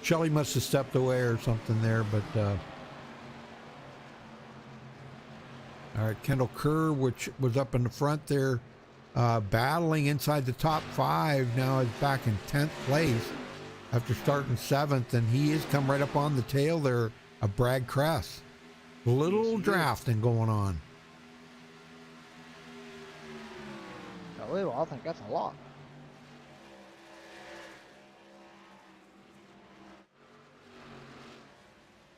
Shelly must have stepped away or something there, but all right, Kendall Kerr, which was up in the front there, battling inside the top 5, now is back in 10th place after starting 7th, and he has come right up on the tail there of Brad Kress. Little drafting going on. A little, I think that's a lot.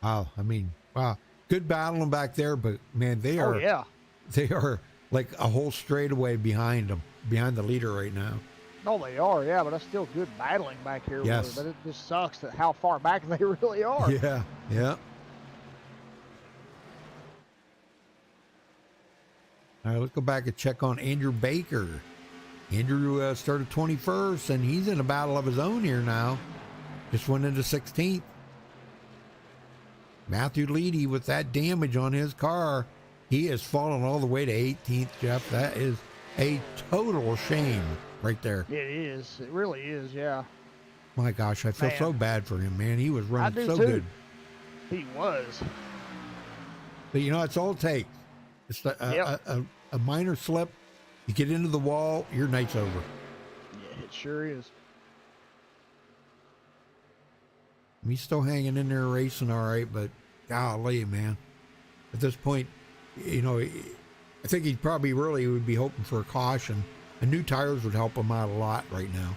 Wow, I mean, wow, good battling back there, but man, they are like a whole straightaway behind them, behind the leader right now. No, they are, yeah, but that's still good battling back here. Yes. But it just sucks that how far back they really are. Yeah, yeah. All right, let's go back and check on Andrew Baker. Andrew started 21st, and he's in a battle of his own here now. Just went into 16th. Matthew Leedy with that damage on his car, he has fallen all the way to 18th, Jeff. That is a total shame right there. It is. It really is, yeah. My gosh, I feel so bad for him, man. He was running so good. He was. But, you know, it's all it takes. It's a minor slip. You get into the wall, your night's over. Yeah, it sure is. He's still hanging in there racing all right, but golly, man. At this point, you know, I think he probably really would be hoping for a caution. And new tires would help him out a lot right now.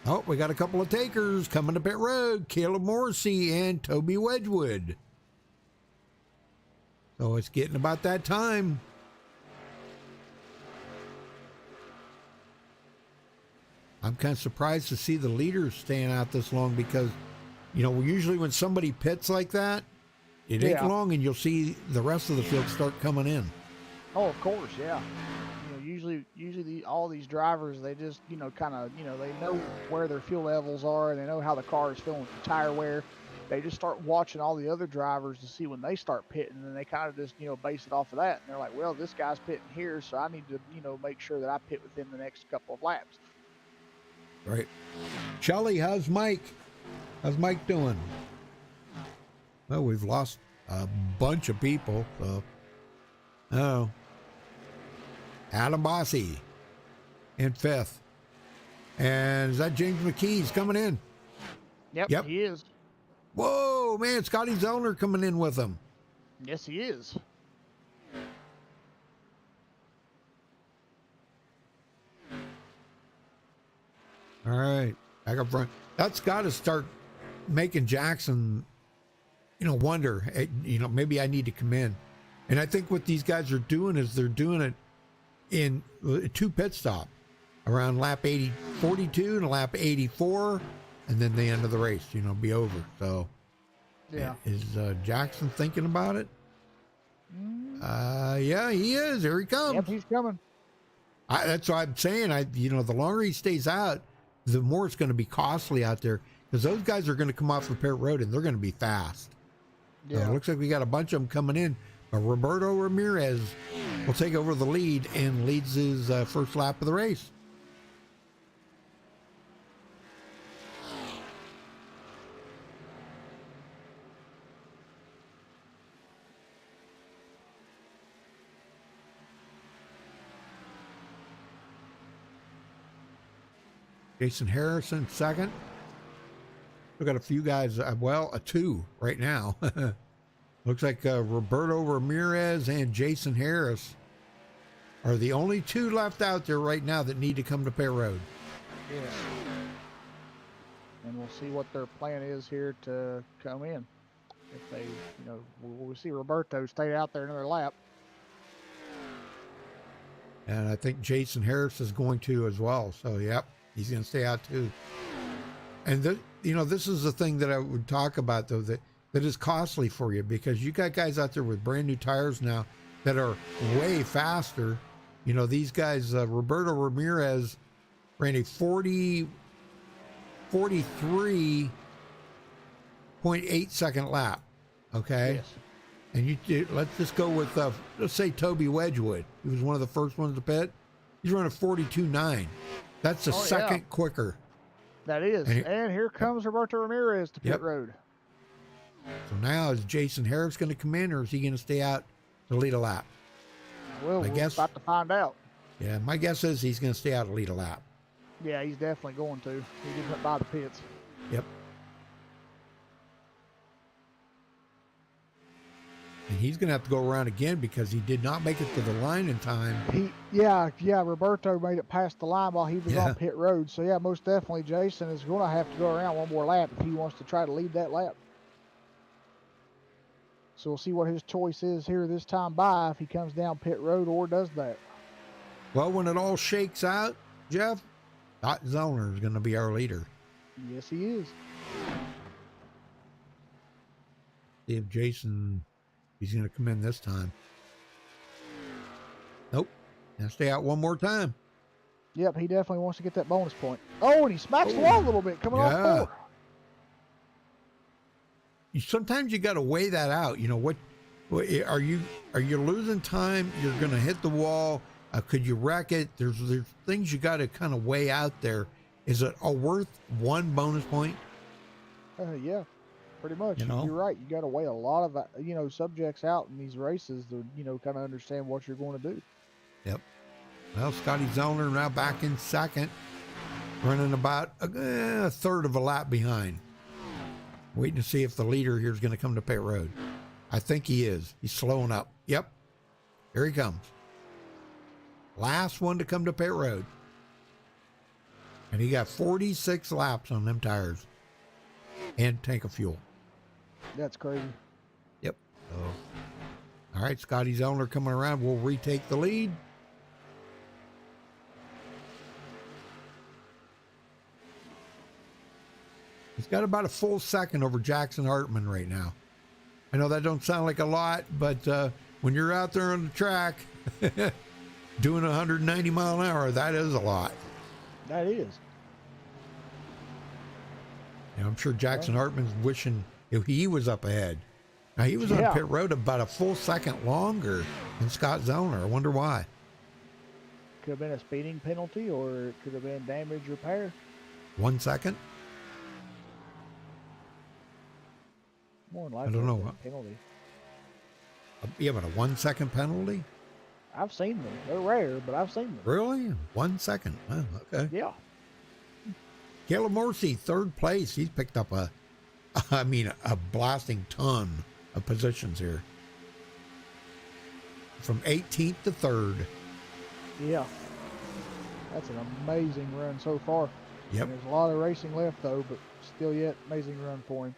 Oh, we got a couple of takers coming to pit road. Caleb Morrissey and Toby Wedgwood. So it's getting about that time. I'm kind of surprised to see the leaders staying out this long because, you know, usually when somebody pits like that, it ain't long and you'll see the rest of the field start coming in. Oh, of course, yeah. You know, usually all these drivers, they just, you know, kind of, you know, they know where their fuel levels are. They know how the car is feeling with the tire wear. They just start watching all the other drivers to see when they start pitting, and then they kind of just, you know, base it off of that. And they're like, well, this guy's pitting here, so I need to, you know, make sure that I pit within the next couple of laps. Right. Shelly, how's Mike? How's Mike doing? Well, we've lost a bunch of people, so. Oh. Adam Bossy in 5th. And is that James McKee? He's coming in. Yep, he is. Whoa, man, Scotty Zellner coming in with him. Yes, he is. All right, back up front. That's got to start making Jackson, wonder, hey, maybe I need to come in. And I think what these guys are doing is they're doing it in 2 pit stop around lap 42 and lap 84, and then the end of the race, be over. So, yeah, is Jackson thinking about it? Yeah, he is. Here he comes. Yep, he's coming. That's what I'm saying. The longer he stays out, the more it's going to be costly out there, because those guys are going to come off the pit road and they're going to be fast. Yeah. It looks like we got a bunch of them coming in. But Roberto Ramirez will take over the lead and leads his first lap of the race. Jason Harrison second. We've got a few guys, a 2 right now. Looks like Roberto Ramirez and Jason Harris are the only 2 left out there right now that need to come to pit road. Yeah. And we'll see what their plan is here to come in. If they, we'll see Roberto stay out there another lap. And I think Jason Harris is going to as well. So, yep, he's going to stay out too. And, this is the thing that I would talk about, though, that is costly for you, because you got guys out there with brand new tires now that are way faster. These guys, Roberto Ramirez ran a 43.8 second lap. Okay. Yes. And let's just go with, let's say Toby Wedgwood. He was one of the first ones to pit. He's running 42.9. That's a second quicker. That is. And here comes Roberto Ramirez to pit road. So now is Jason Harris going to come in, or is he going to stay out to lead a lap? Well, we're about to find out. Yeah, my guess is he's going to stay out to lead a lap. Yeah, he's definitely going to. He didn't put by the pits. Yep. And he's going to have to go around again because he did not make it to the line in time. Roberto made it past the line while he was on pit road. So, yeah, most definitely Jason is going to have to go around one more lap if he wants to try to lead that lap. So we'll see what his choice is here this time by, if he comes down pit road or does that. Well, when it all shakes out, Jeff, Scott Zellner is going to be our leader. Yes, he is. See if Jason, he's going to come in this time. Nope. Now stay out one more time. Yep, he definitely wants to get that bonus point. Oh, and he smacks the wall a little bit coming off 4. Sometimes you got to weigh that out. What are you losing time? You're going to hit the wall. Could you wreck it? There's things you got to kind of weigh out there. Is it worth 1 bonus point? Yeah, pretty much. You're right. You got to weigh a lot of subjects out in these races to kind of understand what you're going to do. Yep. Well, Scotty Zellner now back in second, running about a third of a lap behind. Waiting to see if the leader here is going to come to pit road. I think he is. He's slowing up. Yep. Here he comes. Last one to come to pit road. And he got 46 laps on them tires and tank of fuel. That's crazy. Yep. So, all right, Scotty Zellner coming around. We'll retake the lead. He's got about a full second over Jackson Hartman right now. I know that don't sound like a lot, but when you're out there on the track doing 190 mile an hour, that is a lot. That is. And I'm sure Jackson Hartman's wishing if he was up ahead. Now, he was on pit road about a full second longer than Scott Zellner. I wonder why. Could have been a speeding penalty, or it could have been damage repair. 1 second? More than likely, I don't know. A penalty. Yeah, but a 1 second penalty? I've seen them. They're rare, but I've seen them. Really? 1 second? Oh, okay. Yeah. Caleb Morrissey, third place. He's picked up a blasting ton of positions here. From 18th to 3rd. Yeah. That's an amazing run so far. Yep. And there's a lot of racing left, though, but still yet amazing run for him.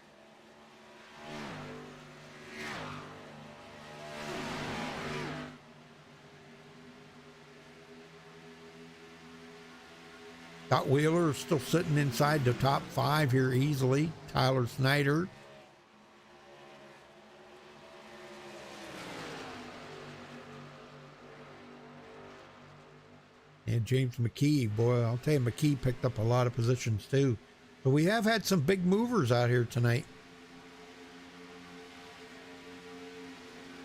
Scott Wheeler still sitting inside the top 5 here easily. Tyler Snyder. And James McKee. Boy, I'll tell you, McKee picked up a lot of positions too. But we have had some big movers out here tonight.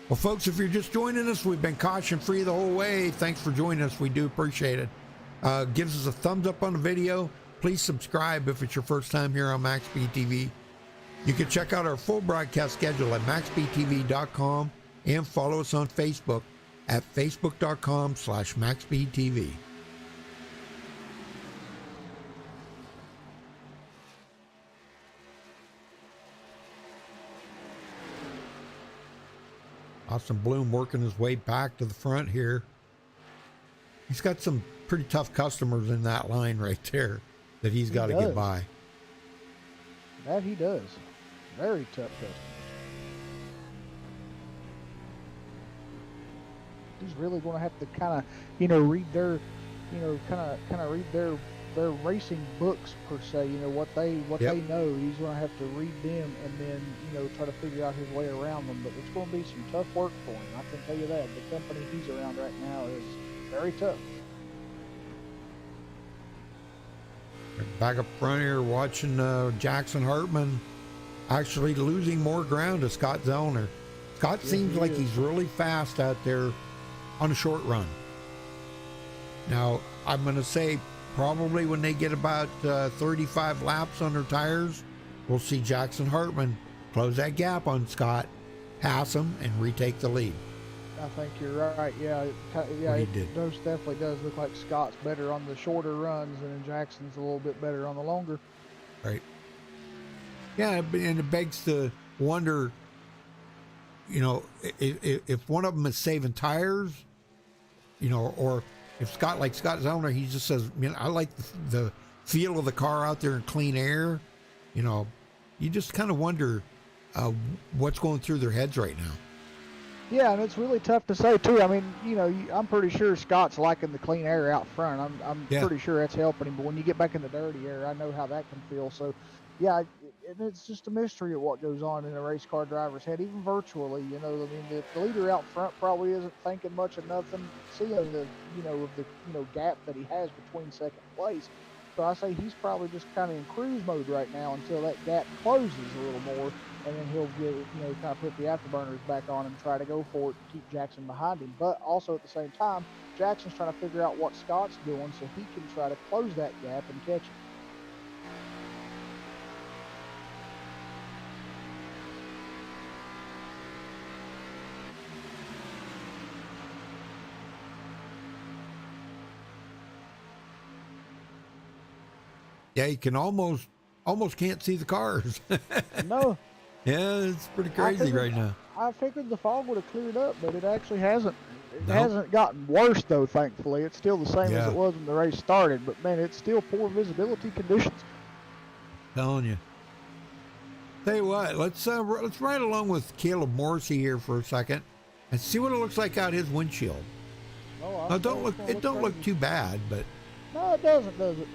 Well, folks, if you're just joining us, we've been caution-free the whole way. Thanks for joining us. We do appreciate it. Gives us a thumbs up on the video. Please subscribe if it's your first time here on MaxspeedTV. You can check out our full broadcast schedule at MaxspeedTV.com and follow us on Facebook at Facebook.com/MaxspeedTV. Austin Bloom working his way back to the front here. He's got some pretty tough customers in that line right there that he's got to get by. That he does. Very tough customer. He's really going to have to kind of, read their, kind of read their racing books per se. What they know. He's going to have to read them and then try to figure out his way around them. But it's going to be some tough work for him. I can tell you that. The company he's around right now is very tough. Back up front here, watching Jackson Hartman actually losing more ground to Scott Zellner. Scott seems like he's really fast out there on a short run. Now, I'm going to say probably when they get about 35 laps on their tires, we'll see Jackson Hartman close that gap on Scott, pass him, and retake the lead. I think you're right. Yeah, it definitely does look like Scott's better on the shorter runs, and Jackson's a little bit better on the longer. Right. Yeah, and it begs to wonder, if one of them is saving tires, or if Scott Zellner, he just says, I like the feel of the car out there in clean air. You just kind of wonder what's going through their heads right now. Yeah, and it's really tough to say too. I mean, I'm pretty sure Scott's liking the clean air out front. I'm pretty sure that's helping him. But when you get back in the dirty air, I know how that can feel. So, yeah, and it's just a mystery of what goes on in a race car driver's head, even virtually. The leader out front probably isn't thinking much of nothing, seeing the gap that he has between second place. So I say he's probably just kind of in cruise mode right now until that gap closes a little more. And then he'll get, kind of put the afterburners back on and try to go for it to keep Jackson behind him. But also at the same time, Jackson's trying to figure out what Scott's doing so he can try to close that gap and catch him. Yeah, you can almost can't see the cars. No. Yeah, it's pretty crazy right now. I figured the fog would have cleared up, but it actually hasn't. It hasn't gotten worse, though, thankfully. It's still the same as it was when the race started, but, man, it's still poor visibility conditions. Telling you. Tell you what, let's ride along with Caleb Morrissey here for a second and see what it looks like out his windshield. Oh, now, it don't look too bad, but... No, it doesn't, does it?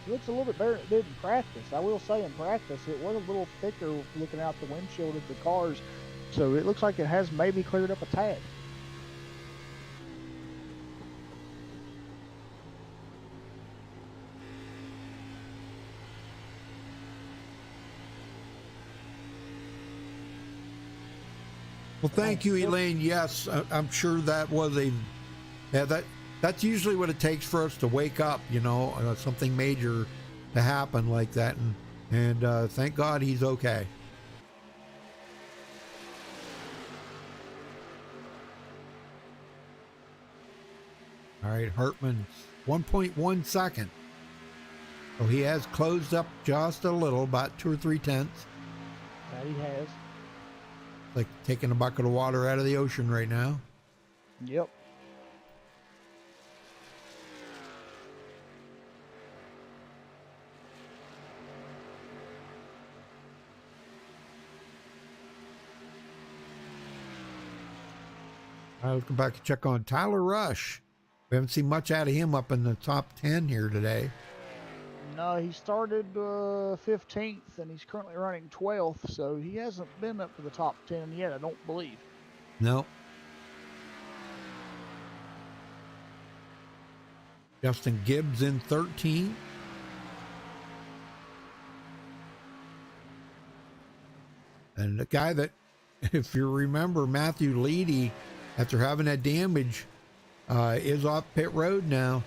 It looks a little bit better than it did in practice. I will say in practice it was a little thicker looking out the windshield of the cars, so it looks like it has maybe cleared up a tad. Well, thank you, Elaine. Yes, I'm sure that was that's usually what it takes for us to wake up, something major to happen like that. And thank God he's okay. All right, Hartman 1.1 second. So he has closed up just a little, about 2 or 3 tenths. That he has. Like taking a bucket of water out of the ocean right now. Yep. All right, let's go back and check on Tyler Rush. We haven't seen much out of him up in the top 10 here today. No, he started 15th, and he's currently running 12th, so he hasn't been up to the top 10 yet, I don't believe. No. Justin Gibbs in 13. And the guy that, if you remember, Matthew Leedy, after having that damage, is off pit road now.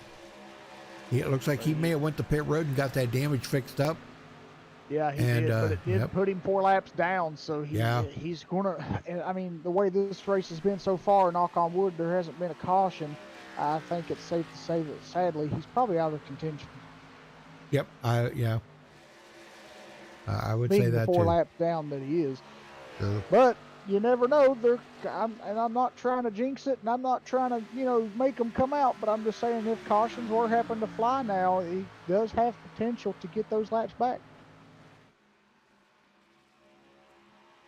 It looks like he may have went to pit road and got that damage fixed up. Yeah, he did, but it did put him 4 laps down, so he's going to, I mean, the way this race has been so far, knock on wood, there hasn't been a caution. I think it's safe to say that, sadly, he's probably out of contention. Yep, I would Being say that the too. 4 laps down that he is. Sure. But you never know. I'm not trying to jinx it, and I'm not trying to, make them come out. But I'm just saying, if cautions were happen to fly now, he does have potential to get those laps back.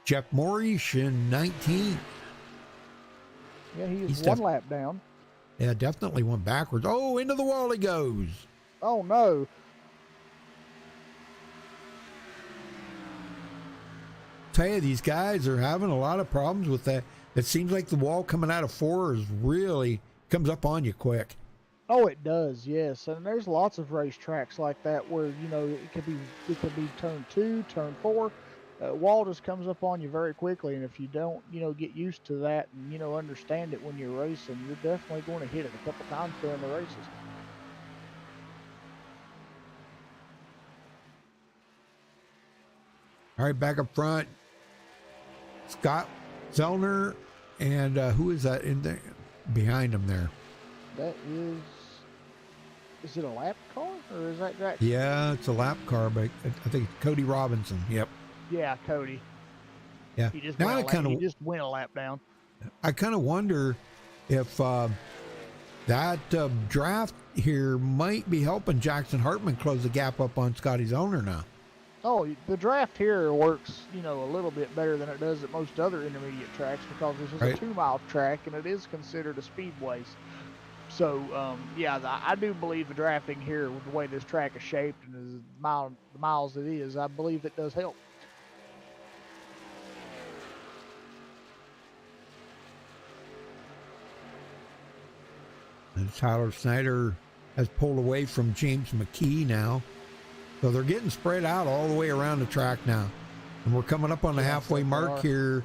Jeff Morish in 19. Yeah, he's He's one lap down. Yeah, definitely went backwards. Oh, into the wall he goes. Oh no. Tell you, these guys are having a lot of problems with that. It seems like the wall coming out of 4 is really comes up on you quick. Oh, it does, yes. And there's lots of racetracks like that where it could be turn 2, turn 4. Wall just comes up on you very quickly, and if you don't get used to that and understand it when you're racing, you're definitely going to hit it a couple times during the races. All right, back up front, Scott Zellner, and who is that in there behind him there? That is it a lap car or is that Jack? Yeah, it's a lap car, but I think it's Cody Robinson. Yep. Yeah, Cody. Yeah. He just Now he just went a lap down. I kind of wonder if that draft here might be helping Jackson Hartman close the gap up on Scotty Zellner now. Oh, the draft here works, a little bit better than it does at most other intermediate tracks because this is a 2-mile track and it is considered a speedway. So, I do believe the drafting here, with the way this track is shaped and the miles it is, I believe it does help. And Tyler Snyder has pulled away from James McKee now. So they're getting spread out all the way around the track now. And we're coming up on the halfway mark here.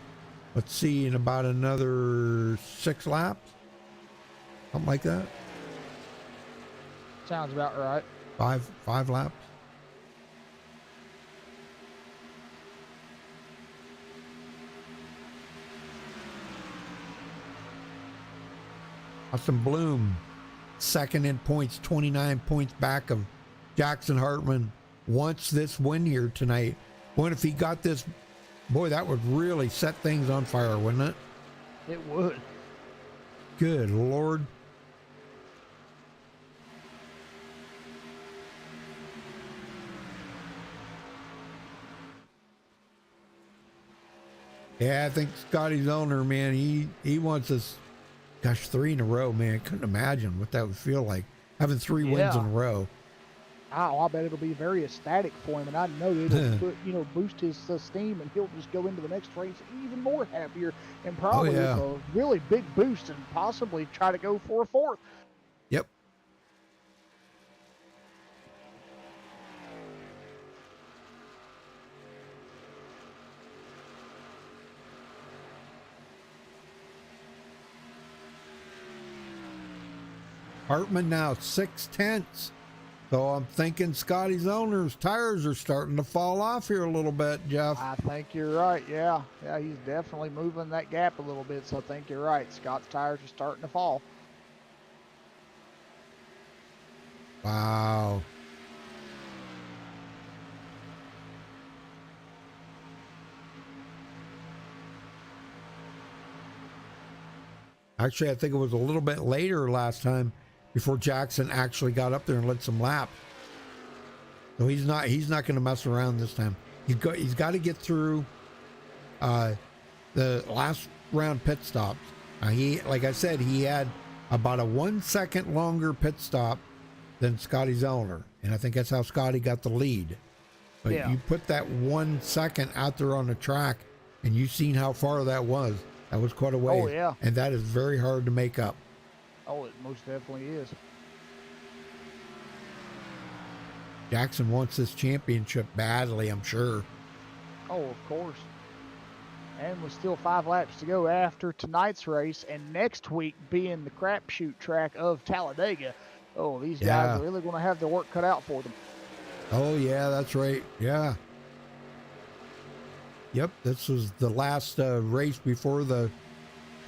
Let's see, in about another 6 laps. Something like that. Sounds about right. 5 laps. Austin Bloom, second in points, 29 points back of Jackson Hartman. Wants this win here tonight. Boy, if he got this, boy, that would really set things on fire, wouldn't it? It would. Good Lord. Yeah, I think Scotty Zellner, man, he wants us, 3 in a row, man. Couldn't imagine what that would feel like, having 3 wins in a row. Oh, I bet it'll be very ecstatic for him, and I know it'll boost his steam, and he'll just go into the next race even more happier, and probably with a really big boost, and possibly try to go for a 4th. Yep. Hartman now 6/10. So I'm thinking Scotty Zellner's tires are starting to fall off here a little bit, Jeff. I think you're right, yeah. Yeah, he's definitely moving that gap a little bit, so I think you're right. Scott's tires are starting to fall. Wow. Actually, I think it was a little bit later last time before Jackson actually got up there and led some laps. So he's not going to mess around this time. He's got to get through the last round pit stops. Like I said, he had about a 1 second longer pit stop than Scotty Zellner, and I think that's how Scotty got the lead. But Yeah. you put that 1 second out there on the track, and you've seen how far that was. That was quite a ways. Oh, yeah. And that is very hard to make up. Oh, it most definitely is. Jackson wants this championship badly, I'm sure. Oh, of course. And with still 5 laps to go after tonight's race, and next week being the crapshoot track of Talladega. Oh, these guys Yeah. are really going to have their work cut out for them. Oh, yeah, that's right. Yeah. Yep, this was the last race before the...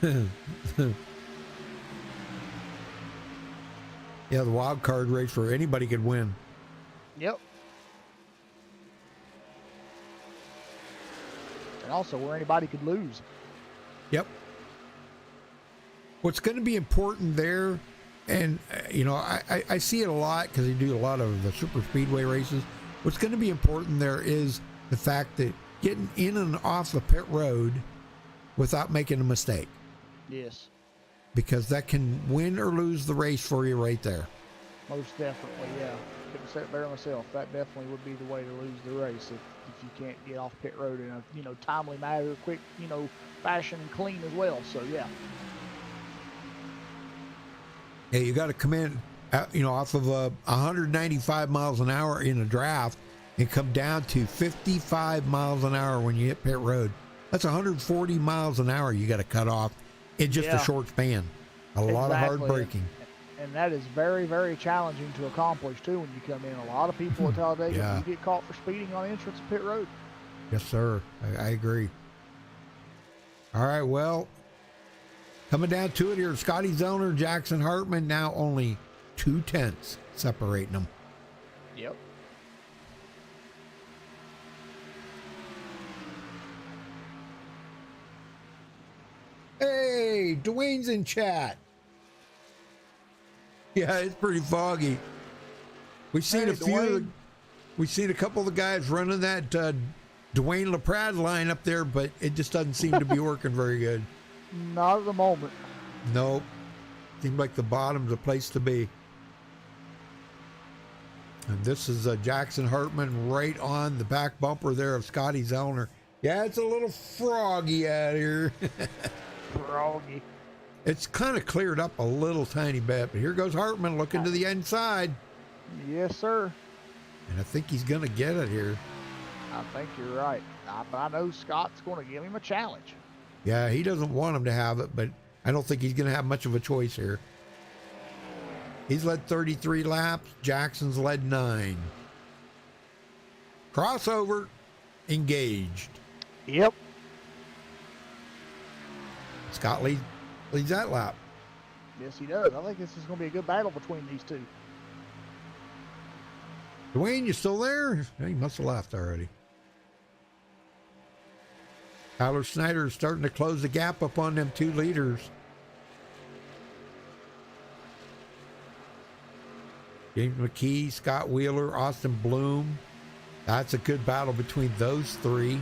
yeah, the wild card race where anybody could win. Yep. And also where anybody could lose. Yep. What's going to be important there, and I see it a lot because they do a lot of the super speedway races. What's going to be important there is the fact that getting in and off the pit road without making a mistake, Yes, because that can win or lose the race for you right there. most definitely, yeah. Couldn't have said it better myself. That definitely would be the way to lose the race if you can't get off pit road in a timely manner, quick fashion, and clean as well. So yeah. Yeah, you got to come in, off of 195 miles an hour in a draft and come down to 55 miles an hour when you hit pit road. That's 140 miles an hour you got to cut off in just a Yeah. short span. A lot of hard Exactly. braking. And that is very, very challenging to accomplish too when you come in. A lot of people at Talladega, Yeah. you get caught for speeding on entrance of pit road. Yes, sir. I agree. All right, well, coming down to it here, Scotty Zellner, Jackson Hartman, now only 2/10 separating them. Yep. Hey, Dwayne's in chat. Yeah, it's pretty foggy. We've seen Hey, a few. Dwayne. We've seen a couple of the guys running that Dwayne LaPrade line up there, but it just doesn't seem to be working very good. Not at the moment. Nope. Seems like the bottom's the place to be. And this is Jackson Hartman right on the back bumper there of Scotty Zellner. Yeah, it's a little froggy out here. Froggy. It's kind of cleared up a little tiny bit, but here goes Hartman looking to the inside. Yes, sir. And I think he's going to get it here. I think you're right. I know Scott's going to give him a challenge. Yeah, he doesn't want him to have it, but I don't think he's going to have much of a choice here. He's led 33 laps. Jackson's led 9. Crossover engaged. Yep. Scott leads that lap. Yes, he does. I think this is going to be a good battle between these two. Dwayne, you still there? He must have left already. Tyler Snyder is starting to close the gap up on them 2 leaders. James McKee, Scott Wheeler, Austin Bloom. That's a good battle between those 3.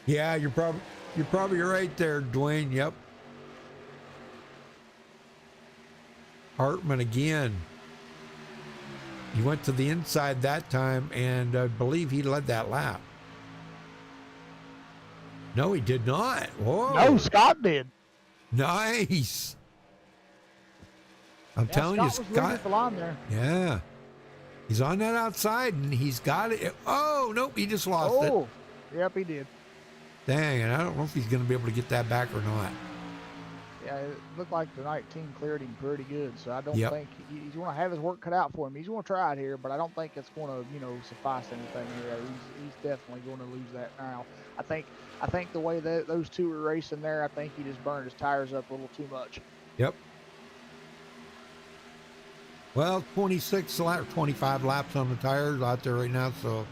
Yeah, you're probably right there, Dwayne. Yep. Hartman again. He went to the inside that time, and I believe he led that lap. No, he did not. Whoa. No, Scott did. Nice. I'm Yeah, telling you, Scott was leading Scott. the line there. Yeah. He's on that outside, and he's got it. Oh, nope, he just lost it. Oh, yep, he did. Dang, and I don't know if he's going to be able to get that back or not. Yeah, it looked like the 19 cleared him pretty good, so I don't Yep. think he's going to have his work cut out for him. He's going to try it here, but I don't think it's going to, suffice anything here. He's definitely going to lose that now. I think the way that those two were racing there, I think he just burned his tires up a little too much. Yep. Well, 25 laps on the tires out there right now, so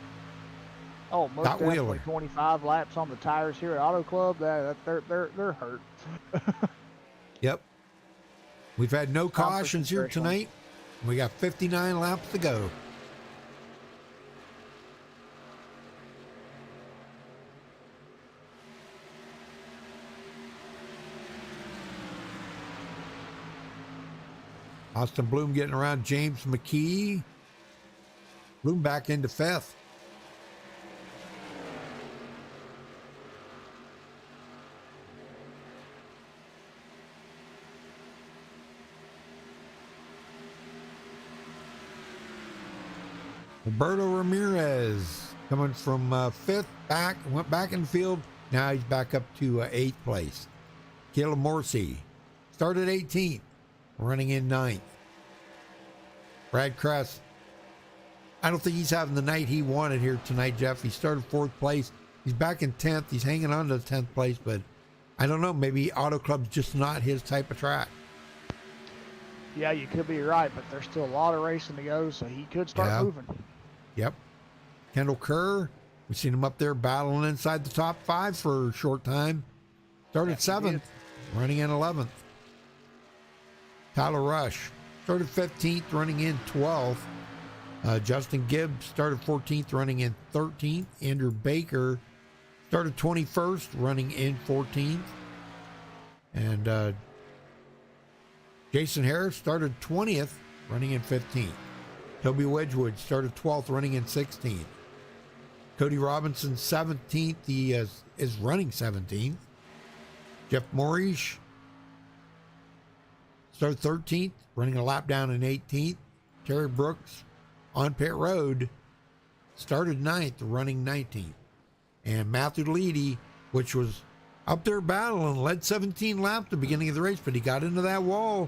Oh, most Got definitely Wheeler. 25 laps on the tires here at Auto Club. They're hurt. yep. We've had no cautions here Concentration. tonight. We got 59 laps to go. Austin Bloom getting around James McKee. Bloom back into fifth. Roberto Ramirez coming from fifth back, went back in the field. Now he's back up to eighth place. Caleb Morrissey started 18th, running in ninth. Brad Kress, I don't think he's having the night he wanted here tonight, Jeff. He started fourth place. He's back in 10th. He's hanging on to 10th place, but I don't know. Maybe Auto Club's just not his type of track. Yeah, you could be right, but there's still a lot of racing to go, so he could start moving. Yep. Kendall Kerr, we've seen him up there battling inside the top 5 for a short time. Started 7th, running in 11th. Tyler Rush started 15th, running in 12th. Justin Gibbs started 14th, running in 13th. Andrew Baker started 21st, running in 14th. And Jason Harris started 20th, running in 15th. Toby Wedgwood started 12th, running in 16th. Cody Robinson, 17th. He is running 17th. Jeff Maurice started 13th, running a lap down in 18th. Terry Brooks on pit road started 9th, running 19th. And Matthew Leedy, which was up there battling, led 17 laps at the beginning of the race, but he got into that wall,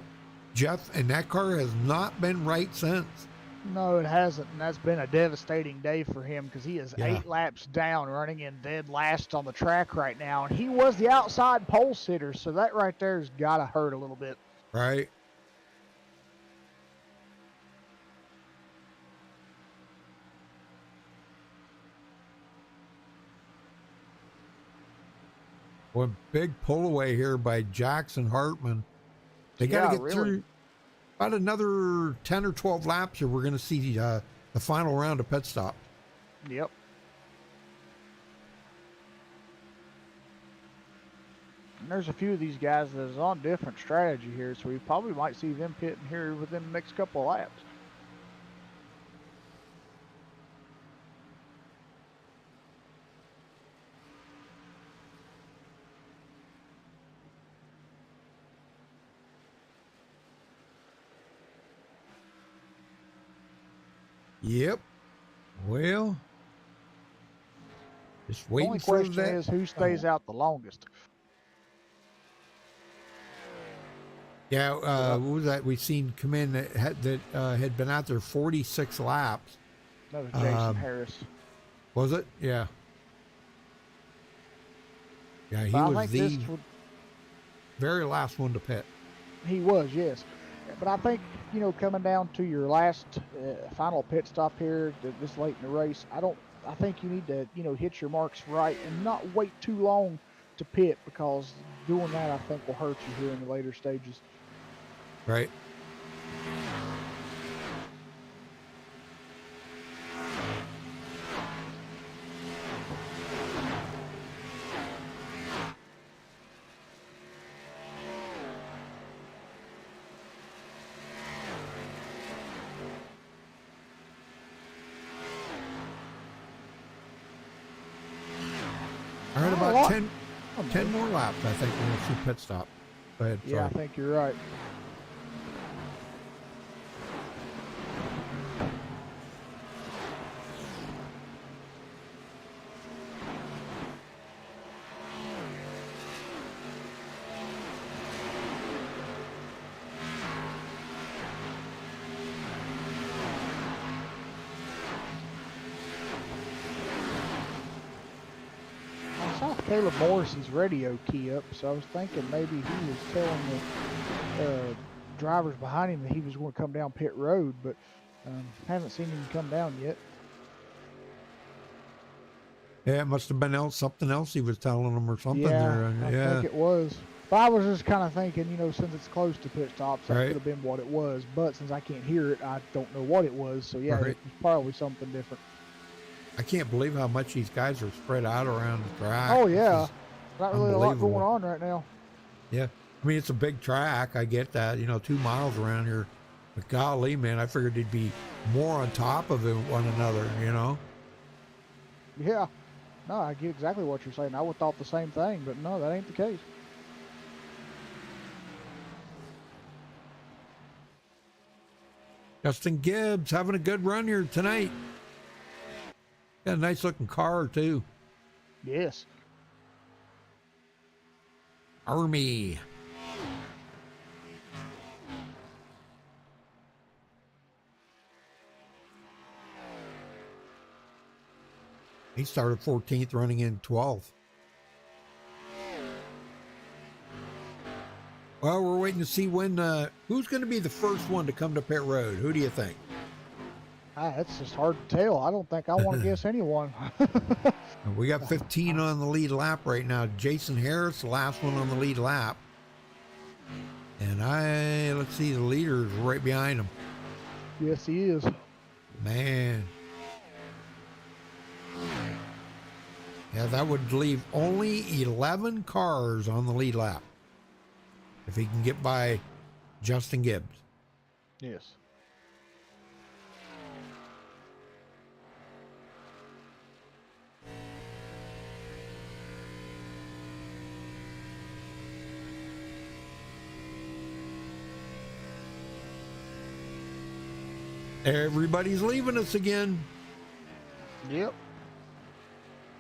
Jeff, and that car has not been right since. No, it hasn't, and that's been a devastating day for him because he is 8 laps down, running in dead last on the track right now, and he was the outside pole sitter, so that right there has got to hurt a little bit. Right. Well, big pull away here by Jackson Hartman. They got to get through about another 10 or 12 laps here. We're going to see the final round of pit stop. Yep. And there's a few of these guys that is on different strategy here, so we probably might see them pitting here within the next couple of laps. Yep. Well, just waiting Only for question that. is who stays out the longest. Yeah, what was that? We've seen come in that had been out there 46 laps. That was Jason Harris. Was it? Yeah. Yeah, he But I was think the this would, very last one to pit. he was, yes. But I think, coming down to your last final pit stop here this late in the race, I think you need to, hit your marks right and not wait too long to pit, because doing that, I think, will hurt you here in the later stages. Right. All right, about 10 more laps, I think, we'll see pit stop. Go ahead. Yeah, I think you're right. Caleb Morrissey's radio key up, so I was thinking maybe he was telling the drivers behind him that he was going to come down pit road, but haven't seen him come down yet. Yeah, it must have been something else he was telling them or something. Yeah, there. I think it was. But I was just kind of thinking, you know, since it's close to pit stops, that Right. could have been what it was. But since I can't hear it, I don't know what it was. So yeah, Right. it was probably something different. I can't believe how much these guys are spread out around the track. Oh This yeah, is not really a lot unbelievable. going on right now. Yeah. I mean, it's a big track. I get that, 2 miles around here. But golly, man, I figured they'd be more on top of one another, Yeah, no, I get exactly what you're saying. I would have thought the same thing, but no, that ain't the case. Justin Gibbs having a good run here tonight. Got a nice looking car, too. Yes. Army. He started 14th, running in 12th. Well, we're waiting to see when who's going to be the first one to come to pit road. Who do you think? It's just hard to tell. I don't think I want to guess anyone. We got 15 on the lead lap right now. Jason Harris, the last one on the lead lap. And let's see, the leader is right behind him. Yes, he is. Man. Yeah, that would leave only 11 cars on the lead lap. If he can get by Justin Gibbs. Yes. Everybody's leaving us again. Yep.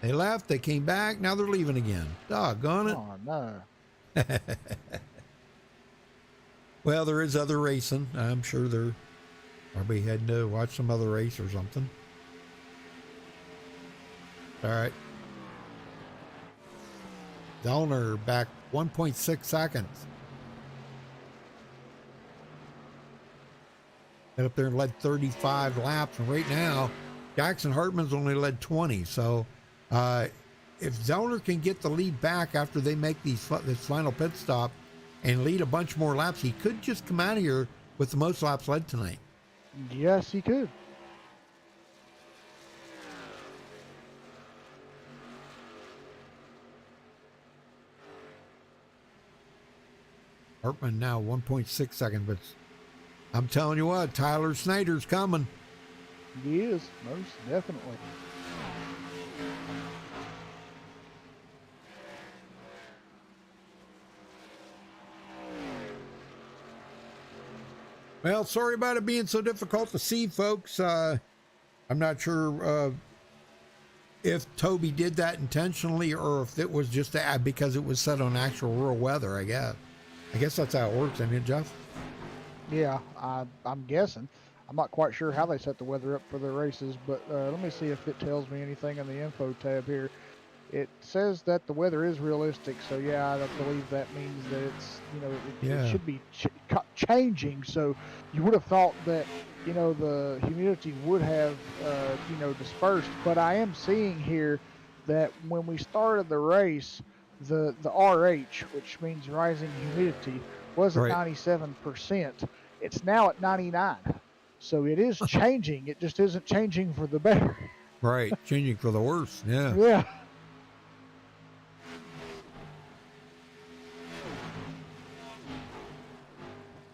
They left, they came back, now they're leaving again. Doggone it. Oh, no. Well, there is other racing. I'm sure they're probably heading to watch some other race or something. All right. Zellner back 1.6 seconds. Got up there and led 35 laps, and right now, Jackson Hartman's only led 20. So, if Zellner can get the lead back after they make this final pit stop and lead a bunch more laps, he could just come out of here with the most laps led tonight. Yes, he could. Hartman now 1.6 seconds, but I'm telling you what, Tyler Snyder's coming. He is, most definitely. Well, sorry about it being so difficult to see, folks. I'm not sure if Toby did that intentionally or if it was just because it was set on actual real weather, I guess. I guess that's how it works, isn't it, Jeff? Yeah, I'm guessing. I'm not quite sure how they set the weather up for their races, but let me see if it tells me anything in the info tab here. It says that the weather is realistic, so yeah, I believe that means that it's, it should be changing. So you would have thought that, the humidity would have, dispersed. But I am seeing here that when we started the race, the RH, which means rising humidity, was at 97%. It's now at 99. So it is changing. It just isn't changing for the better. Right, changing for the worse. Yeah. Yeah.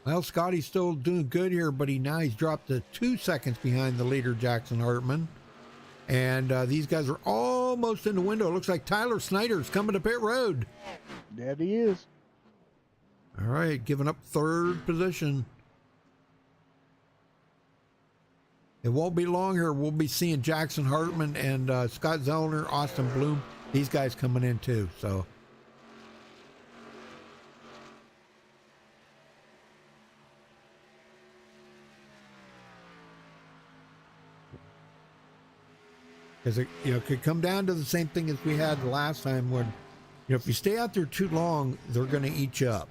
Well, Scotty's still doing good here, but he's dropped to 2 seconds behind the leader, Jackson Hartman. And these guys are almost in the window. It looks like Tyler Snyder's coming to pit road. That he is. All right, giving up third position. It won't be long here. We'll be seeing Jackson Hartman and Scott Zellner, Austin Bloom. These guys coming in too. So. Because it, could come down to the same thing as we had the last time when, if you stay out there too long, they're going to eat you up.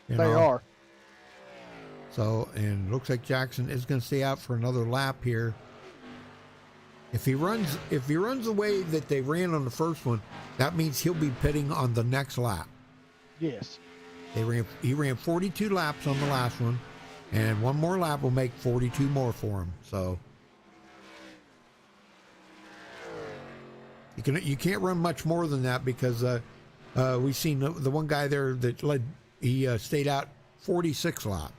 They are. So, and it looks like Jackson is going to stay out for another lap here. If he runs the way that they ran on the first one, that means he'll be pitting on the next lap. Yes. He ran 42 laps on the last one, and one more lap will make 42 more for him. So you can't run much more than that because we've seen the one guy there that he stayed out 46 laps.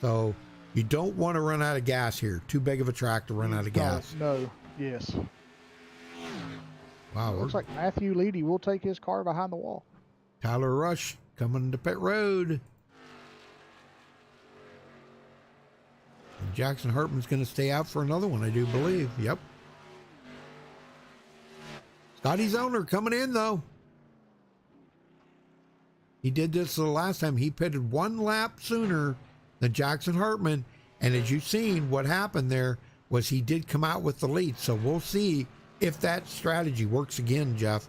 So you don't want to run out of gas here. Too big of a track to run out of gas. No. Yes. Wow. Looks like Matthew Leedy will take his car behind the wall. Tyler Rush coming to pit road. And Jackson Hartman's going to stay out for another one, I do believe. Yep. Scotty Zoner coming in, though. He did this the last time. He pitted one lap sooner than Jackson Hartman. And as you've seen, what happened there was he did come out with the lead. So we'll see if that strategy works again, Jeff.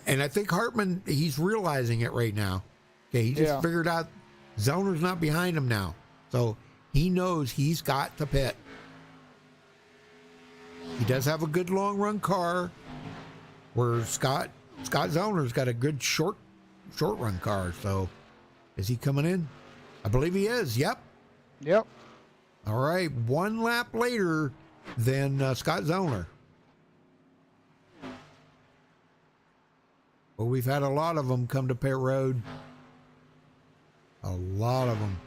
And I think Hartman, he's realizing it right now. Okay, he just figured out Zoner's not behind him now. So he knows he's got to pit. He does have a good long run car, where Scott Zoner's got a good short run car. So is he coming in? I believe he is. Yep. All right, one lap later than Scott Zoner. Well, we've had a lot of them come to pit road. A lot of them.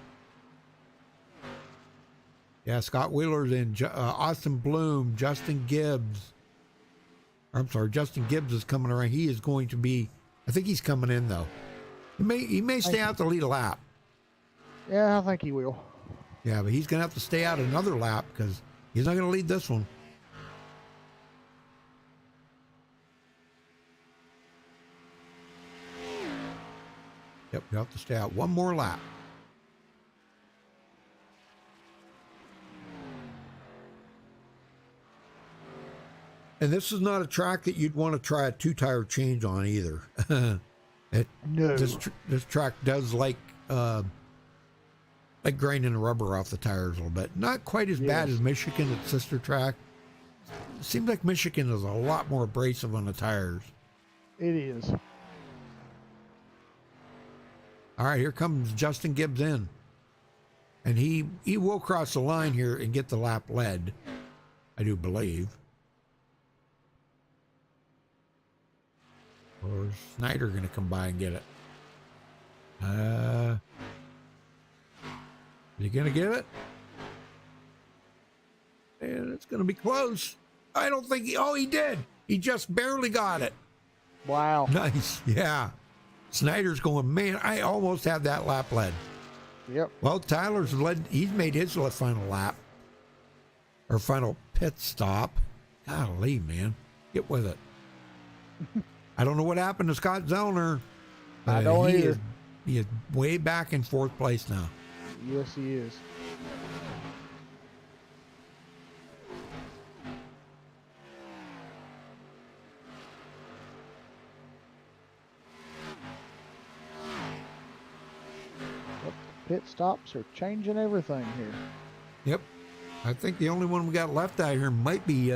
Yeah, Scott Wheeler's in. Austin Bloom, Justin Gibbs. Justin Gibbs is coming around. He is going to be, I think he's coming in, though. He may stay out to lead a lap. Yeah, I think he will. Yeah, but he's going to have to stay out another lap because he's not going to lead this one. Yep, you have to stay out one more lap. And this is not a track that you'd want to try a two-tire change on either. No. This track does like grinding the rubber off the tires a little bit. Not quite as bad as Michigan, its sister track. It seems like Michigan is a lot more abrasive on the tires. It is. All right, here comes Justin Gibbs in. And he will cross the line here and get the lap led, I do believe. Or is Snyder going to come by and get it? Is he going to get it? And it's going to be close. I don't think he did. He just barely got it. Wow. Nice. Yeah. Snyder's going, man, I almost had that lap led. Yep. Well, Tyler's led. He's made his final lap. Or final pit stop. Golly, man. Get with it. I don't know what happened to Scott Zoner. I don't either. He is way back in fourth place now. Yes, he is. Pit stops are changing everything here. Yep. I think the only one we got left out here might be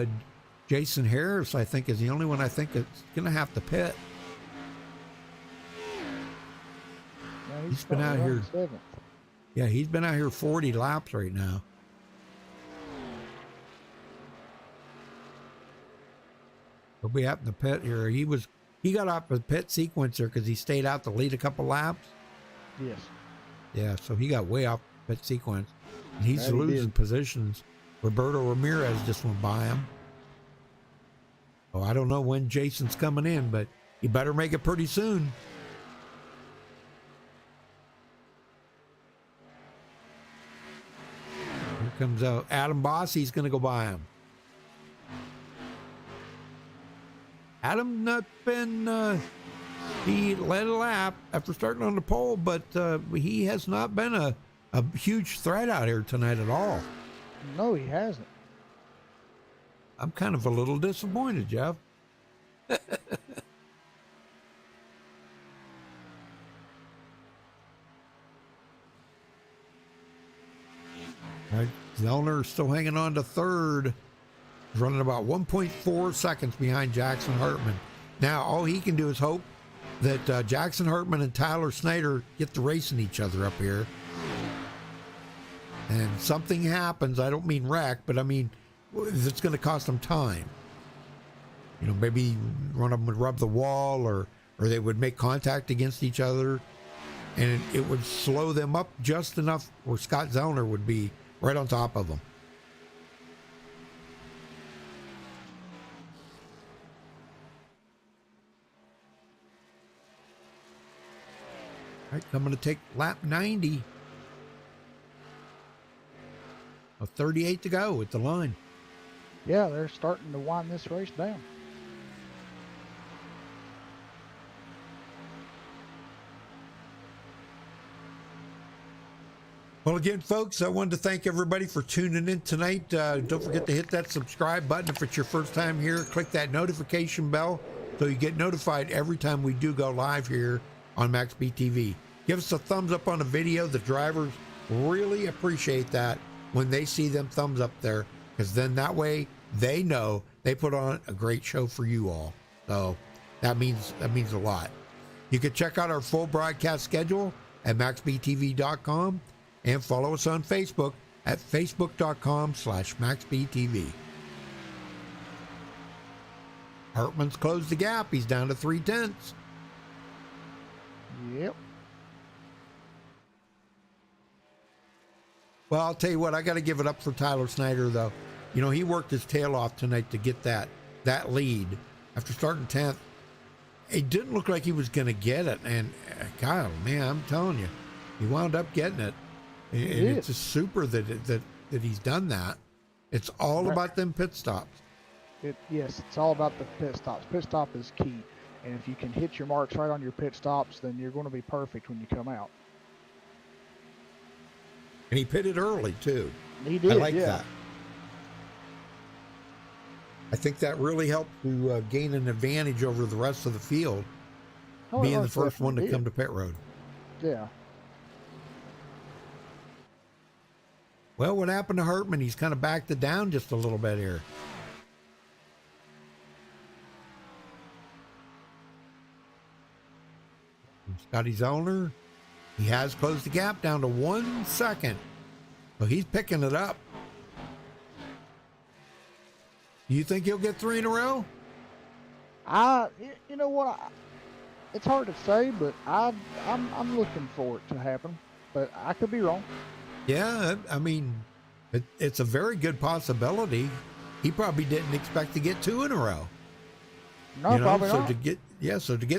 Jason Harris, I think, is the only one I think that's going to have to pit. Yeah, he's been out here. 7th. Yeah, he's been out here 40 laps right now. He'll be up in the pit here. He got off the pit sequencer because he stayed out to lead a couple laps. Yes. Yeah, so he got way off pit sequence. And he's losing positions. Roberto Ramirez just went by him. Oh, I don't know when Jason's coming in, but he better make it pretty soon. Here comes Adam Bossie's going to go by him. Adam not been... he led a lap after starting on the pole, but he has not been a huge threat out here tonight at all. No, he hasn't. I'm kind of a little disappointed, Jeff. All right, Zellner still hanging on to third. He's running about 1.4 seconds behind Jackson Hartman. Now, all he can do is hope that Jackson Hartman and Tyler Snyder get to racing each other up here. And something happens. I don't mean wreck, but I mean it's going to cost them time. You know, maybe one of them would rub the wall, or they would make contact against each other, and it would slow them up just enough where Scott Zellner would be right on top of them. All right, I'm going to take lap 90. 38 to go at the line. Yeah, they're starting to wind this race down. Well, again, folks, I wanted to thank everybody for tuning in tonight. Don't forget to hit that subscribe button if it's your first time here. Click that notification bell so you get notified every time we do go live here on MaxspeedTV. Give us a thumbs up on the video. The drivers really appreciate that when they see them thumbs up there, because then that way they know they put on a great show for you all. So that means a lot. You can check out our full broadcast schedule at MaxspeedTV.com and follow us on Facebook at Facebook.com/MaxspeedTV. Hartman's closed the gap. He's down to 3/10. Yep. Well, I'll tell you what, I got to give it up for Tyler Snyder, though. You know, he worked his tail off tonight to get that lead after starting 10th. It didn't look like he was going to get it, and God, man, I'm telling you, he wound up getting it. And it's just super that he's done that. It's all about them pit stops. Yes, it's all about the pit stops. Pit stop is key, and if you can hit your marks right on your pit stops, then you're going to be perfect when you come out. And he pitted early, too. He did, I like yeah. that. I think that really helped to gain an advantage over the rest of the field, being the first one to come to pit road. Yeah. Well, what happened to Hartman? He's kind of backed it down just a little bit here. Scotty Zellner, he has closed the gap down to 1 second. So he's picking it up. Do you think he'll get 3 in a row? You know what? It's hard to say, but I'm looking for it to happen. But I could be wrong. Yeah, I mean, it's a very good possibility. He probably didn't expect to get 2 in a row. No, probably so not. to get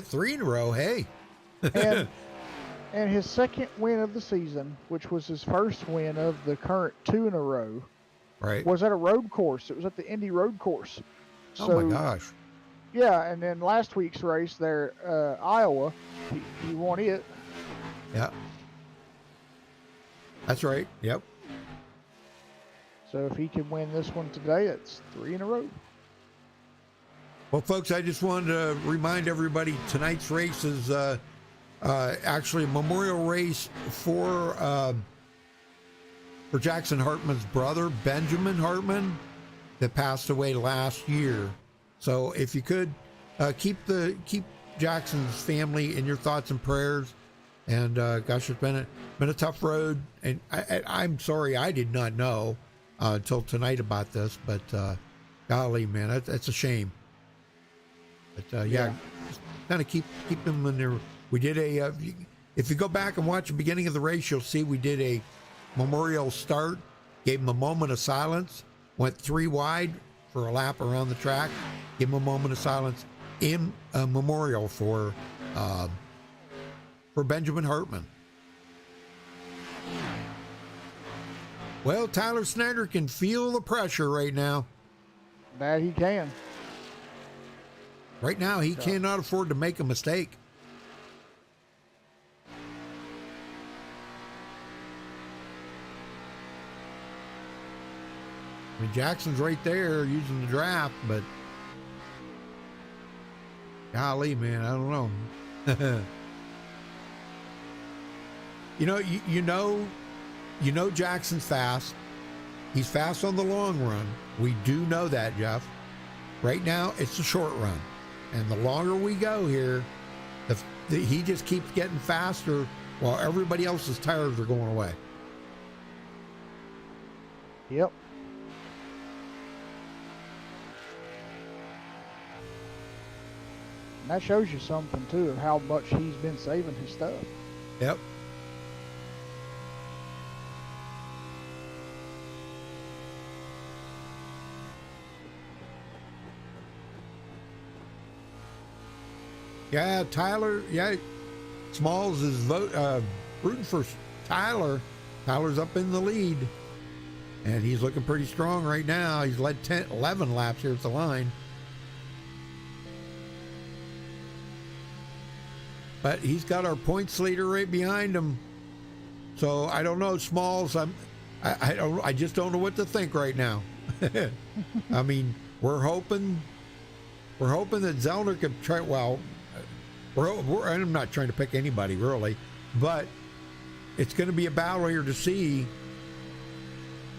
3 in a row, hey. And his second win of the season, which was his first win of the current 2 in a row, right, was at a road course. It was at the Indy Road Course. Oh my gosh. Yeah, and then last week's race there, Iowa, he won it. Yeah. That's right. Yep. So if he can win this one today, it's 3 in a row. Well, folks, I just wanted to remind everybody tonight's race is actually a memorial race for Jackson Hartman's brother, Benjamin Hartman, that passed away last year. So if you could keep Jackson's family in your thoughts and prayers. And gosh, it's been a tough road, and I'm sorry I did not know until tonight about this. But golly, man, that's a shame. But yeah, kind of keep them in there. We did if you go back and watch the beginning of the race, you'll see we did a memorial start, gave him a moment of silence, went 3 wide for a lap around the track, give him a moment of silence in a memorial for Benjamin Hartman. Well, Tyler Snyder can feel the pressure right now. That he can. Right now, he cannot afford to make a mistake. I mean, Jackson's right there using the draft, but golly, man, I don't know. You know Jackson's fast. He's fast on the long run. We do know that, Jeff. Right now, it's the short run. And the longer we go here, he just keeps getting faster while everybody else's tires are going away. Yep. And that shows you something, too, of how much he's been saving his stuff. Yep. Yeah, Tyler. Yeah, Smalls is rooting for Tyler. Tyler's up in the lead, and he's looking pretty strong right now. He's led 11 laps here at the line, but he's got our points leader right behind him. So I don't know, Smalls. I just don't know what to think right now. I mean, we're hoping that Zellner could try. Well, I'm not trying to pick anybody really, but it's going to be a battle here to see.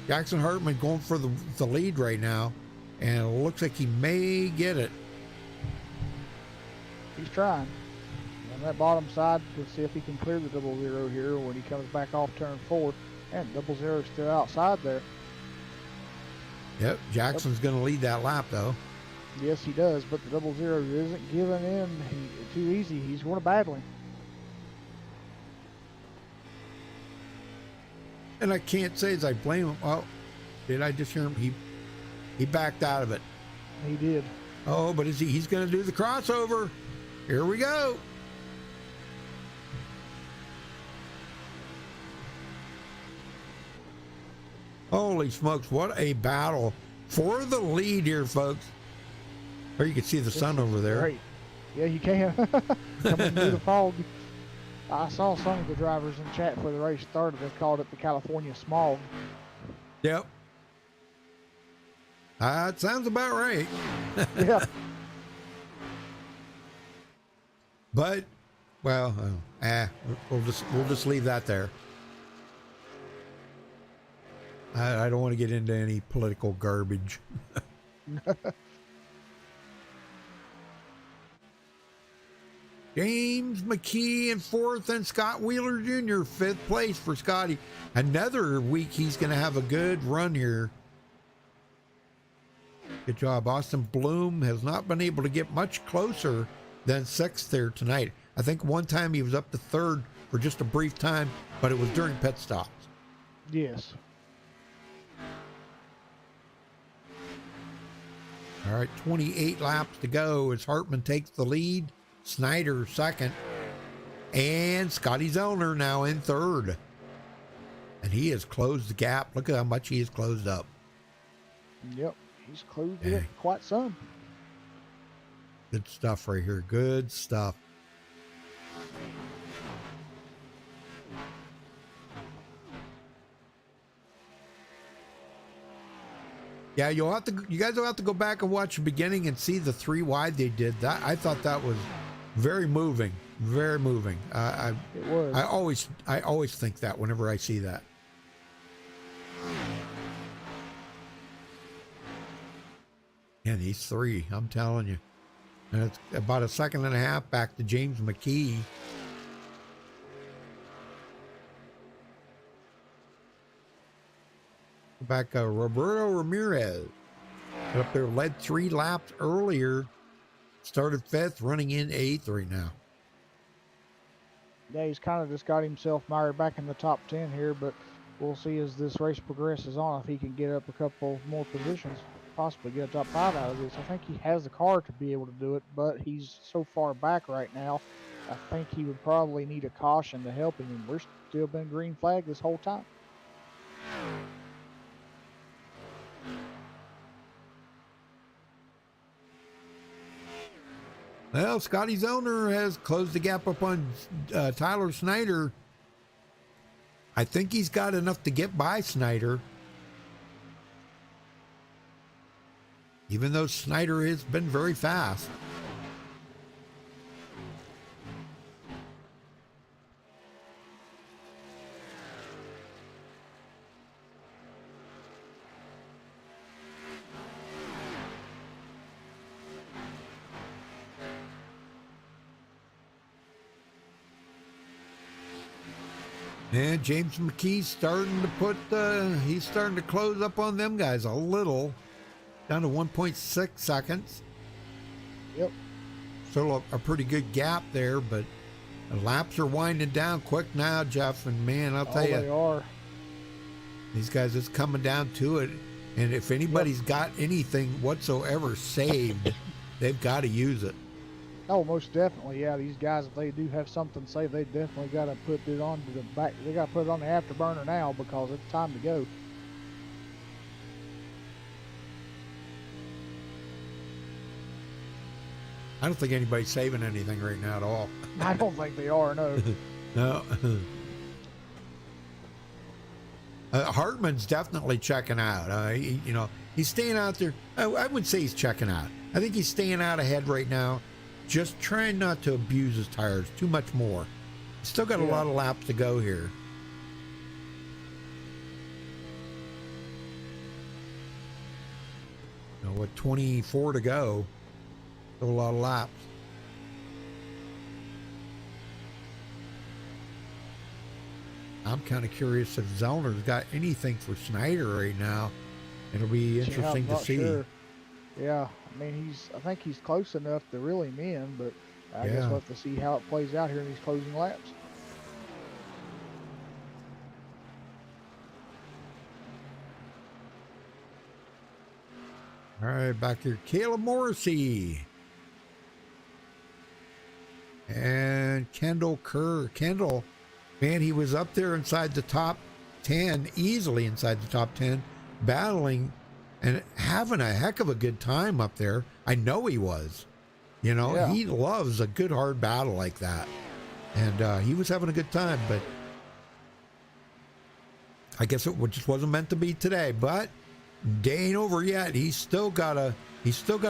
Jackson Hartman going for the lead right now, and it looks like he may get it. He's trying. On that bottom side, to see if he can clear the 0-0 here when he comes back off turn 4. And 0-0 still outside there. Yep, Jackson's going to lead that lap though. Yes, he does, but the 0-0 isn't giving in too easy. He's going to battle him. And I can't say as I blame him. Oh, did I just hear him? He backed out of it. He did. Oh, but he's going to do the crossover. Here we go. Holy smokes, what a battle for the lead here, folks. Or you can see the sun over there. Great. Yeah, you can. Coming through the fog. I saw some of the drivers in chat before the race started. They called it the California smog. Yep. It sounds about right. Yeah. But, well, we'll just leave that there. I don't want to get into any political garbage. James McKee in 4th and Scott Wheeler Jr. 5th place for Scotty. Another week he's going to have a good run here. Good job. Austin Bloom has not been able to get much closer than 6th there tonight. I think one time he was up to 3rd for just a brief time, but it was during pit stops. Yes. All right, 28 laps to go as Hartman takes the lead. Snyder 2nd, and Scotty Zellner now in 3rd. And he has closed the gap. Look at how much he has closed up. Yep, he's closed it quite some. Good stuff right here. Good stuff. Yeah, you guys will have to go back and watch the beginning and see the 3 wide they did. That I thought that was very moving, very moving. It was. I always think that whenever I see that. And these 3, I'm telling you, and it's about a 1.5 seconds back to James McKee. Back Roberto Ramirez up there, led 3 laps earlier, started 5th, running in 8th right now. Yeah, he's kind of just got himself mired back in the top 10 here, but we'll see as this race progresses on if he can get up a couple more positions, possibly get a top 5 out of this. I think he has the car to be able to do it, but he's so far back right now, I think he would probably need a caution to help him, and we're still been green flag this whole time. Well, Scotty Zellner has closed the gap up on Tyler Snyder. I think he's got enough to get by Snyder. even though Snyder has been very fast. And James McKee's starting to he's starting to close up on them guys a little, down to 1.6 seconds. Yep. Still a pretty good gap there, but the laps are winding down quick now, Jeff. And man, I'll tell you, they are. These guys, it's coming down to it. And if anybody's got anything whatsoever saved, they've got to use it. Oh, most definitely, yeah. These guys, if they do have something saved, they definitely got to put it on to the back. They got to put it on the afterburner now because it's time to go. I don't think anybody's saving anything right now at all. I don't think they are, no. No. Hartman's definitely checking out. He's staying out there. I would say he's checking out. I think he's staying out ahead right now, just trying not to abuse his tires too much more. He's still got a lot of laps to go here. With 24 to go, still a lot of laps. I'm kind of curious if Zellner's got anything for Snyder right now. It'll be interesting to see. Sure. Yeah, I mean, I think he's close enough to reel him in, but I guess we'll have to see how it plays out here in these closing laps. All right, back here, Caleb Morrissey. And Kendall Kerr. Kendall, man, he was up there inside the top 10, easily inside the top 10, battling and having a heck of a good time up there. I know he was. He loves a good hard battle like that. And he was having a good time, but I guess it just wasn't meant to be today. But day ain't over yet. He's still got a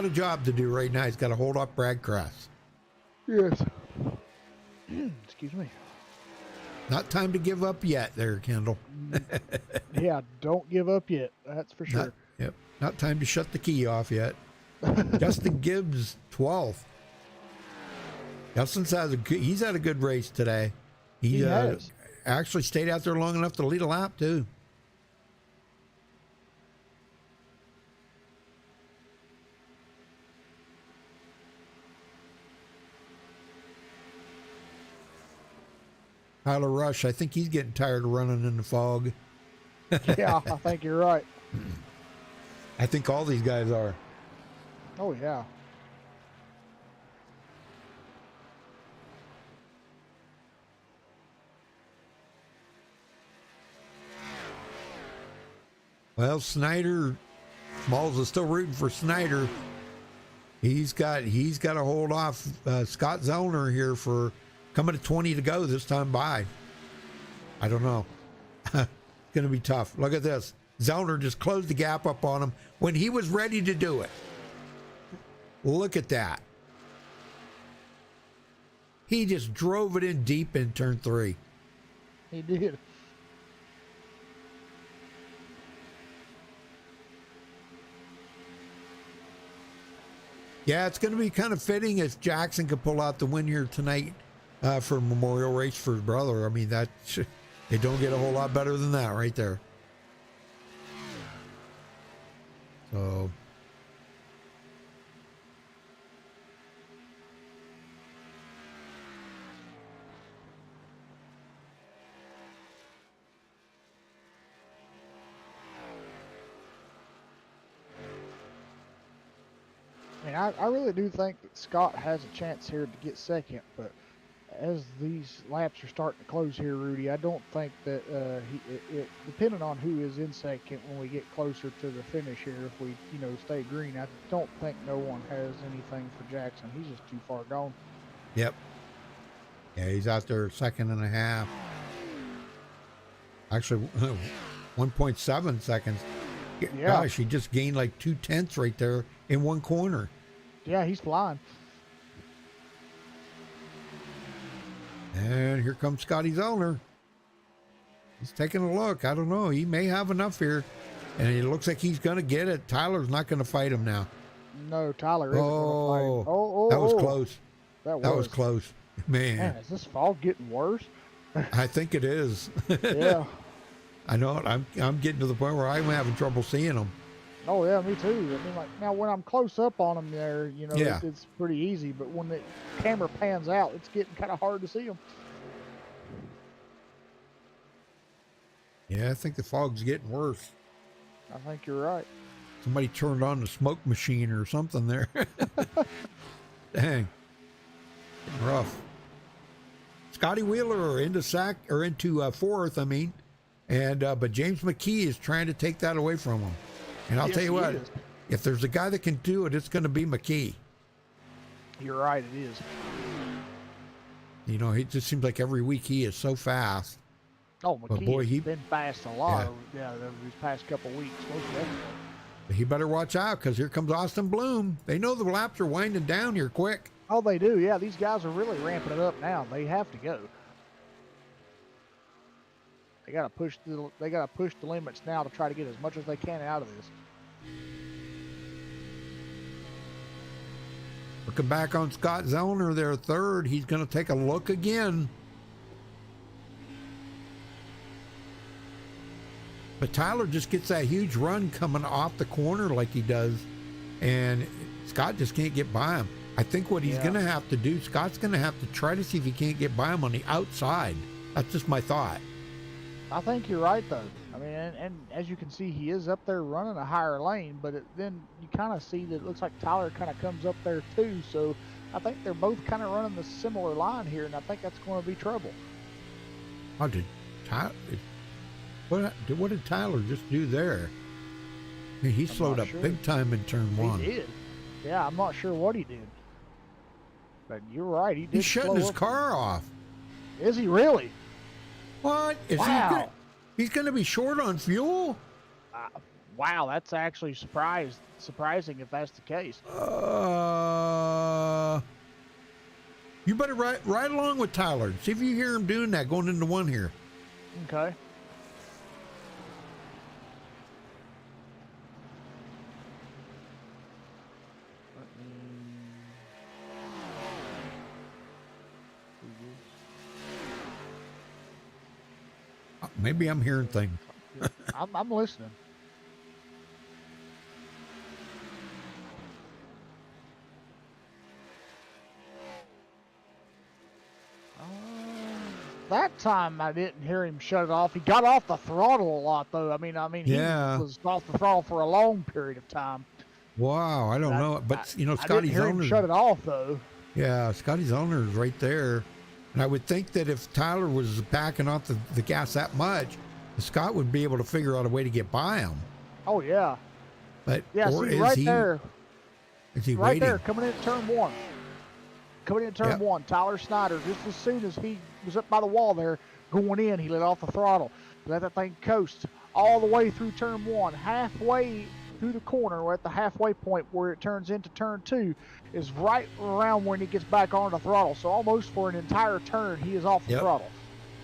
job to do right now. He's got to hold up Brad Kress. Yes. Excuse me. Not time to give up yet there, Kendall. Yeah, don't give up yet. That's for sure. Not time to shut the key off yet. Justin Gibbs, 12th. Justin's he's had a good race today. He has. Actually stayed out there long enough to lead a lap, too. Tyler Rush, I think he's getting tired of running in the fog. Yeah, I think you're right. I think all these guys are. Oh, yeah. Well, Snyder, Smalls is still rooting for Snyder. He's got to hold off Scott Zellner here for coming to 20 to go this time by. I don't know. It's going to be tough. Look at this. Zellner just closed the gap up on him when he was ready to do it. Look at that. He just drove it in deep in turn 3. He did. Yeah, it's going to be kind of fitting if Jackson could pull out the win here tonight for a memorial race for his brother. I mean, it don't get a whole lot better than that right there. So, I mean, I really do think that Scott has a chance here to get second, but as these laps are starting to close here, Rudy, I don't think that depending on who is in second when we get closer to the finish here, if we stay green, I don't think no one has anything for Jackson. He's just too far gone. yep. Yeah, he's out there 2.5. Actually, 1.7 seconds. Yeah. Gosh, he just gained like 2/10 right there in one corner. Yeah, he's flying. And here comes Scotty Zellner. He's taking a look. I don't know. He may have enough here. And it looks like he's going to get it. Tyler's not going to fight him now. No, Tyler isn't going to fight him. Oh, that was close. That was close. Man, is this fog getting worse? I think it is. Yeah. I know it. I'm getting to the point where I'm having trouble seeing them. Oh, yeah, me too. I mean, like, now when I'm close up on them there, you know, Yeah. it's pretty easy. But when the camera pans out, it's getting kind of hard to see them. Yeah, I think the fog's getting worse. I think you're right. Somebody turned on the smoke machine or something there. Dang. Rough. Scotty Wheeler into fourth, I mean. And but James McKee is trying to take that away from him. And I'll Yes, tell you he what, is. if there's a guy that can do it, it's going to be McKee. You're right, it is. You know, he just seems like every week he is so fast. Oh, But McKee boy, has he- been fast a lot Yeah. over these past couple weeks. Most definitely. He better watch out because here comes Austin Bloom. They know the laps are winding down here quick. Oh, they do. Yeah, these guys are really ramping it up now. They have to go. They gotta push the limits now to try to get as much as they can out of this. Looking back on Scott Zellner, their third. He's going to take a look again. But Tyler just gets that huge run coming off the corner like he does. And Scott just can't get by him. I think what he's Yeah. going to have to do, Scott's going to have to try to see if he can't get by him on the outside. That's just my thought. I think you're right, though. I mean, and as you can see, he is up there running a higher lane, but then you kind of see that it looks like Tyler kind of comes up there too. So I think they're both kind of running the similar line here, and I think that's going to be trouble. Oh, did Tyler? What did Tyler just do there? I mean, he slowed not up sure. big time in turn one. He did. Yeah, I'm not sure what he did. But you're right. He did. He's shutting slow his up. car off. Is he really? What? Wow. He's going to be short on fuel? Wow, that's actually surprising if that's the case. You better ride along with Tyler. See if you hear him doing that going into one here. Okay. Maybe I'm hearing things. I'm listening. That time I didn't hear him shut it off. He got off the throttle a lot, though. I mean, Yeah. he was off the throttle for a long period of time. Wow, I don't know. But, you know, I Scotty didn't hear him Zellner. shut it off, though. Yeah, Scotty Zellner is right there. And I would think that if Tyler was backing off the gas that much, Scott would be able to figure out a way to get by him. Oh yeah, But yeah. or See, is right he there, is he right waiting? there, coming in turn one. Coming in turn Yep. one, Tyler Snyder. Just as soon as he was up by the wall there, going in, he let off the throttle. Let that thing coast all the way through turn one, halfway through the corner, or at the halfway point where it turns into turn two, is right around when he gets back on the throttle. So almost for an entire turn, he is off the Yep. throttle.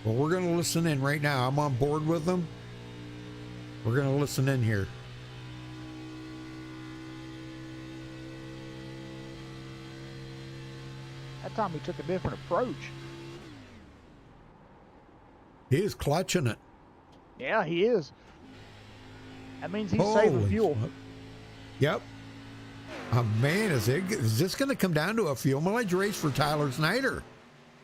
Well, we're going to listen in right now. I'm on board with them. We're going to listen in here. That time he took a different approach. He is clutching it. Yeah, he is. That means he's saving Holy fuel. smoke. Yep. Oh, man, is this going to come down to a fuel mileage race for Tyler Snyder?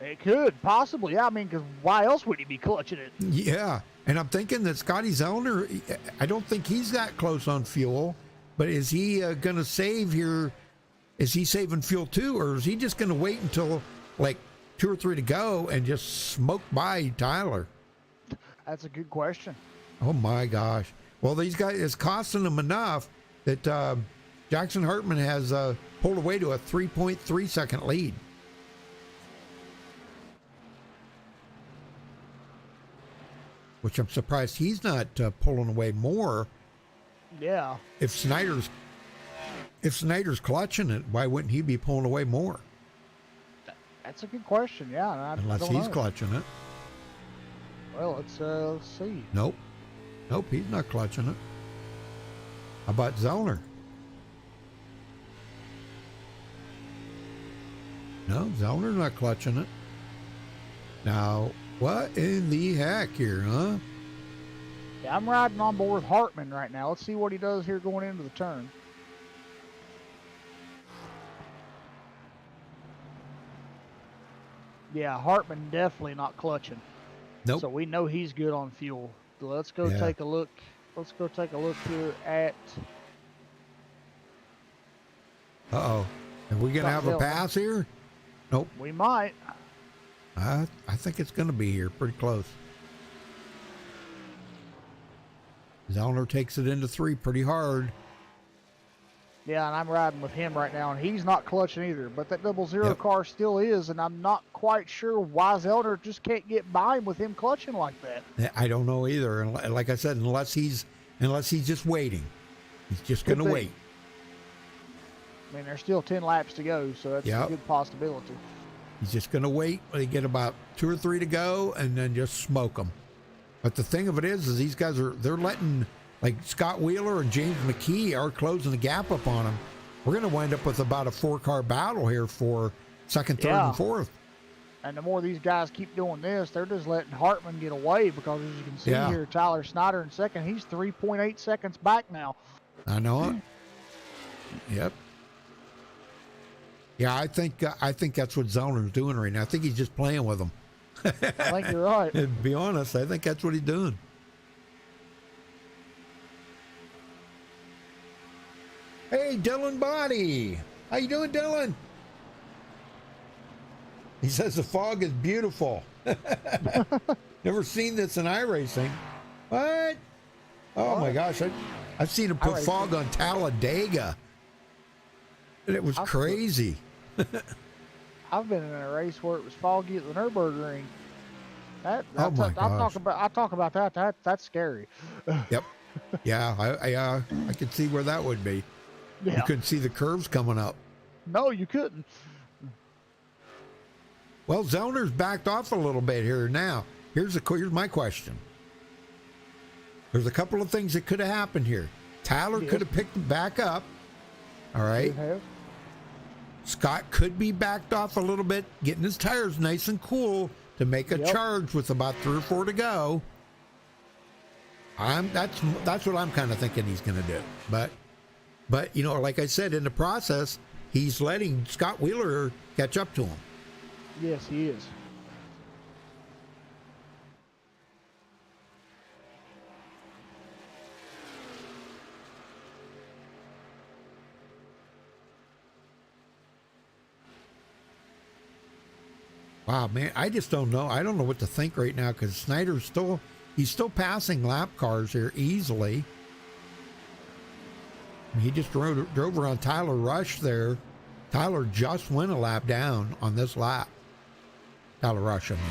It could, possibly. Yeah, I mean, because why else would he be clutching it? Yeah. And I'm thinking that Scotty Zellner, I don't think he's that close on fuel, but is he going to save here? Is he saving fuel too, or is he just going to wait until like 2 or 3 to go and just smoke by Tyler? That's a good question. Oh my gosh. Well, these guys, it's costing them enough that Jackson Hartman has pulled away to a 3.3 second lead. Which I'm surprised he's not pulling away more. Yeah. If Snyder's clutching it, why wouldn't he be pulling away more? That's a good question. Yeah. I Unless don't he's know. clutching it. Well, let's see. Nope, he's not clutching it. How about Zellner? No, Zellner's not clutching it. Now, what in the heck here, huh? Yeah, I'm riding on board with Hartman right now. Let's see what he does here going into the turn. Yeah, Hartman definitely not clutching. Nope. So we know he's good on fuel. So let's go Yeah. take a look. Let's go take a look here at. Uh-oh. Are we going to have a Zellner. pass here? Nope. We might. I think it's going to be here pretty close. Zellner takes it into 3 pretty hard. Yeah, and I'm riding with him right now, and he's not clutching either. But that 00 Yep. car still is, and I'm not quite sure why Zellner just can't get by him with him clutching like that. I don't know either. And like I said, unless he's just waiting. He's just going to Could be. wait. I mean, there's still 10 laps to go, so that's Yep. a good possibility. He's just going to wait when they get about 2 or 3 to go and then just smoke them. But the thing of it is these guys they're letting, like Scott Wheeler and James McKee are closing the gap up on them. We're going to wind up with about a 4-car battle here for second, third, Yeah. and fourth. And the more these guys keep doing this, they're just letting Hartman get away because, as you can see Yeah. here, Tyler Snyder in second. He's 3.8 seconds back now. I know it. Yep. Yeah, I think that's what Zellner's doing right now. I think he's just playing with them. I think you're right. To be honest, I think that's what he's doing. Hey, Dylan Body. How you doing, Dylan? He says the fog is beautiful. Never seen this in iRacing. What? Oh my gosh. I've seen him put iRacing. fog on Talladega. And it was crazy. I've been in a race where it was foggy at the Nürburgring. Oh my gosh. I talk about that. That's scary. Yep. Yeah, I could see where that would be. You Yeah. couldn't see the curves coming up. No, you couldn't. Well, Zellner's backed off a little bit here now. Here's my question. There's a couple of things that could have happened here. Tyler Yes. could have picked it back up. All right. You have. Scott could be backed off a little bit, getting his tires nice and cool to make a Yep. charge with about 3 or 4 to go. That's what I'm kind of thinking he's going to do. But you know, like I said, in the process, he's letting Scott Wheeler catch up to him. Yes, he is. Wow, man, I just don't know. I don't know what to think right now because Snyder's he's still passing lap cars here easily. He just drove around Tyler Rush there. Tyler just went a lap down on this lap. Tyler Rush, I mean.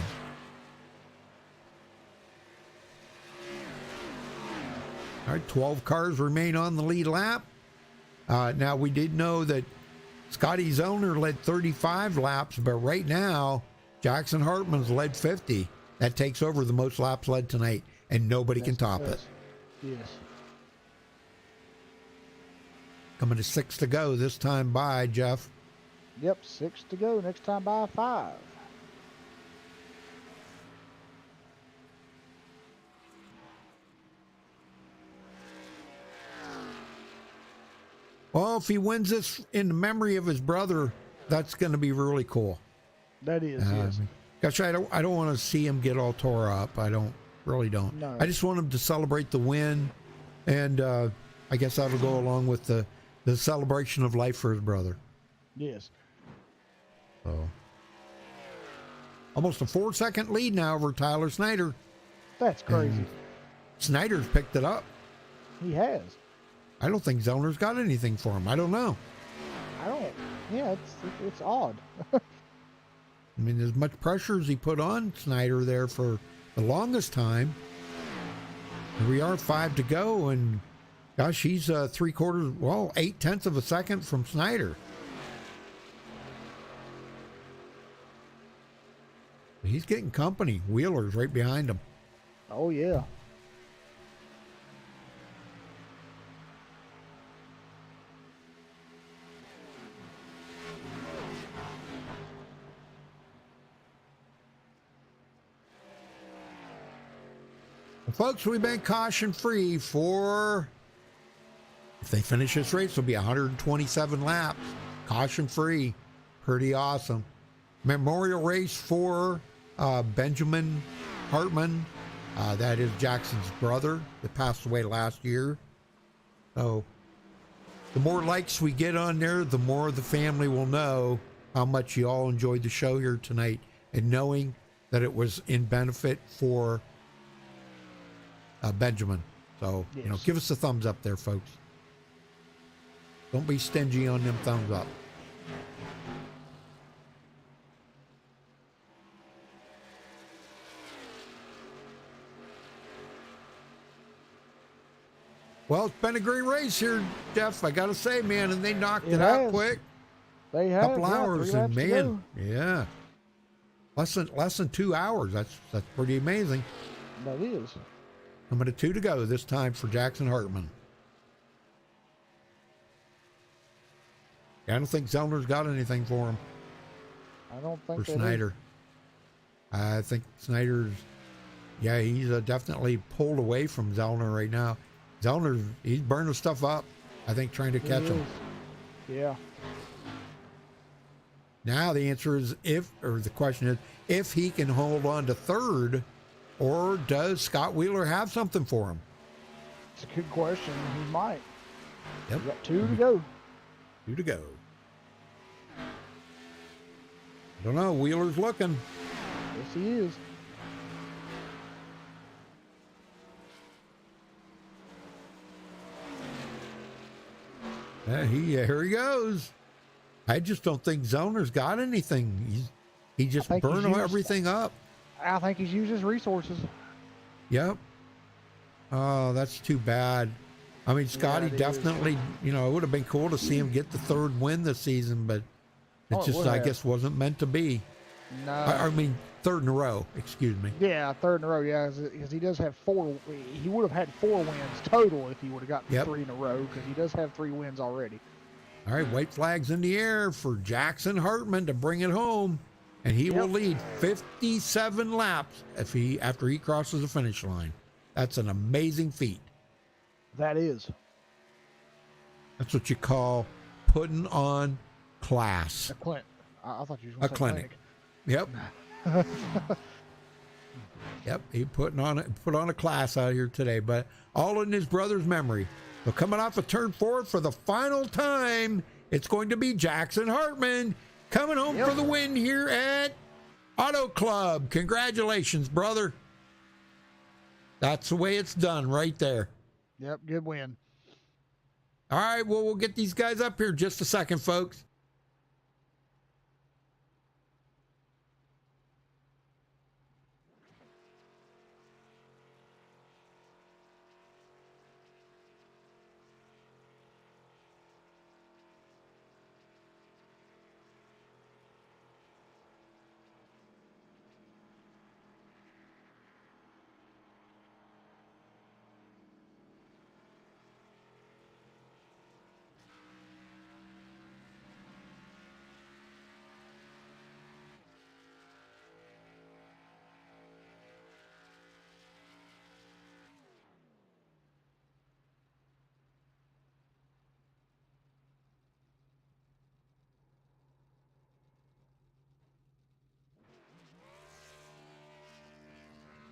All right, 12 cars remain on the lead lap. Now, we did know that Scotty Zellner led 35 laps, but right now, Jackson Hartman's led 50. That takes over the most laps led tonight, and nobody can top it. Yes. Coming to 6 to go this time by Jeff. Yep, 6 to go. Next time by 5. Well, if he wins this in memory of his brother, that's going to be really cool. That is, yes. Gosh, I don't want to see him get all tore up. I really don't. No. I just want him to celebrate the win, and I guess that'll go along with the celebration of life for his brother. Yes. So, almost a 4-second lead now over Tyler Snyder. That's crazy. And Snyder's picked it up. He has. I don't think Zellner's got anything for him. I don't know. I don't. Yeah, it's odd. I mean, as much pressure as he put on Snyder there for the longest time. Here we are, 5 to go, and Gosh, he's 3/4, well, 0.8 of a second from Snyder. He's getting company. Wheeler's right behind him. Oh, yeah. Well, folks, we've been caution free for, if they finish this race, it'll be 127 laps. Caution free. Pretty awesome. Memorial race for Benjamin Hartman. That is Jackson's brother that passed away last year. So the more likes we get on there, the more the family will know how much you all enjoyed the show here tonight, and knowing that it was in benefit for Benjamin. So, Yes. you know, give us a thumbs up there, folks. Don't be stingy on them thumbs up. Well, it's been a great race here, Jeff. I got to say, man, and they knocked it out has. quick. They have Couple hours, 3 and laps to man, go. yeah, less than 2 hours. That's pretty amazing. That is. Number 2 to go this time for Jackson Hartman. I don't think Zellner's got anything for him. I don't think For they do. Snyder. I think Snyder's, yeah, he's definitely pulled away from Zellner right now. Zellner's, he's burning stuff up, I think, trying to He catch him. is. Yeah. Now the answer is the question is, if he can hold on to third, or does Scott Wheeler have something for him? It's a good question. He might. Yep. We got 2 to go. 2 to go. I don't know. Wheeler's looking. Yes, he is. Yeah, here he goes. I just don't think Zellner's got anything. He just think he's burned used- everything up. I think he's used his resources. Yep. Oh, that's too bad. I mean, Scotty it is. definitely, you know, it would have been cool to see him get the 3rd win this season, but Oh, it it just, would I have. guess, wasn't meant to be. No. I mean, 3rd in a row, excuse me. Yeah, 3rd in a row. Yeah, because he does have 4. He would have had 4 wins total if he would have gotten Yep. 3 in a row, because he does have 3 wins already. All right, white flags in the air for Jackson Hartman to bring it home, and he will lead 57 laps after he crosses the finish line. That's an amazing feat. That is. That's what you call putting on class. A Clint. I thought you were A going to say clinic. Yep. Yep. He put on a class out here today, but all in his brother's memory. So coming off of turn 4 for the final time, it's going to be Jackson Hartman coming home for the win here at Auto Club. Congratulations, brother. That's the way it's done right there. Yep, good win. All right, well, we'll get these guys up here just a second, folks.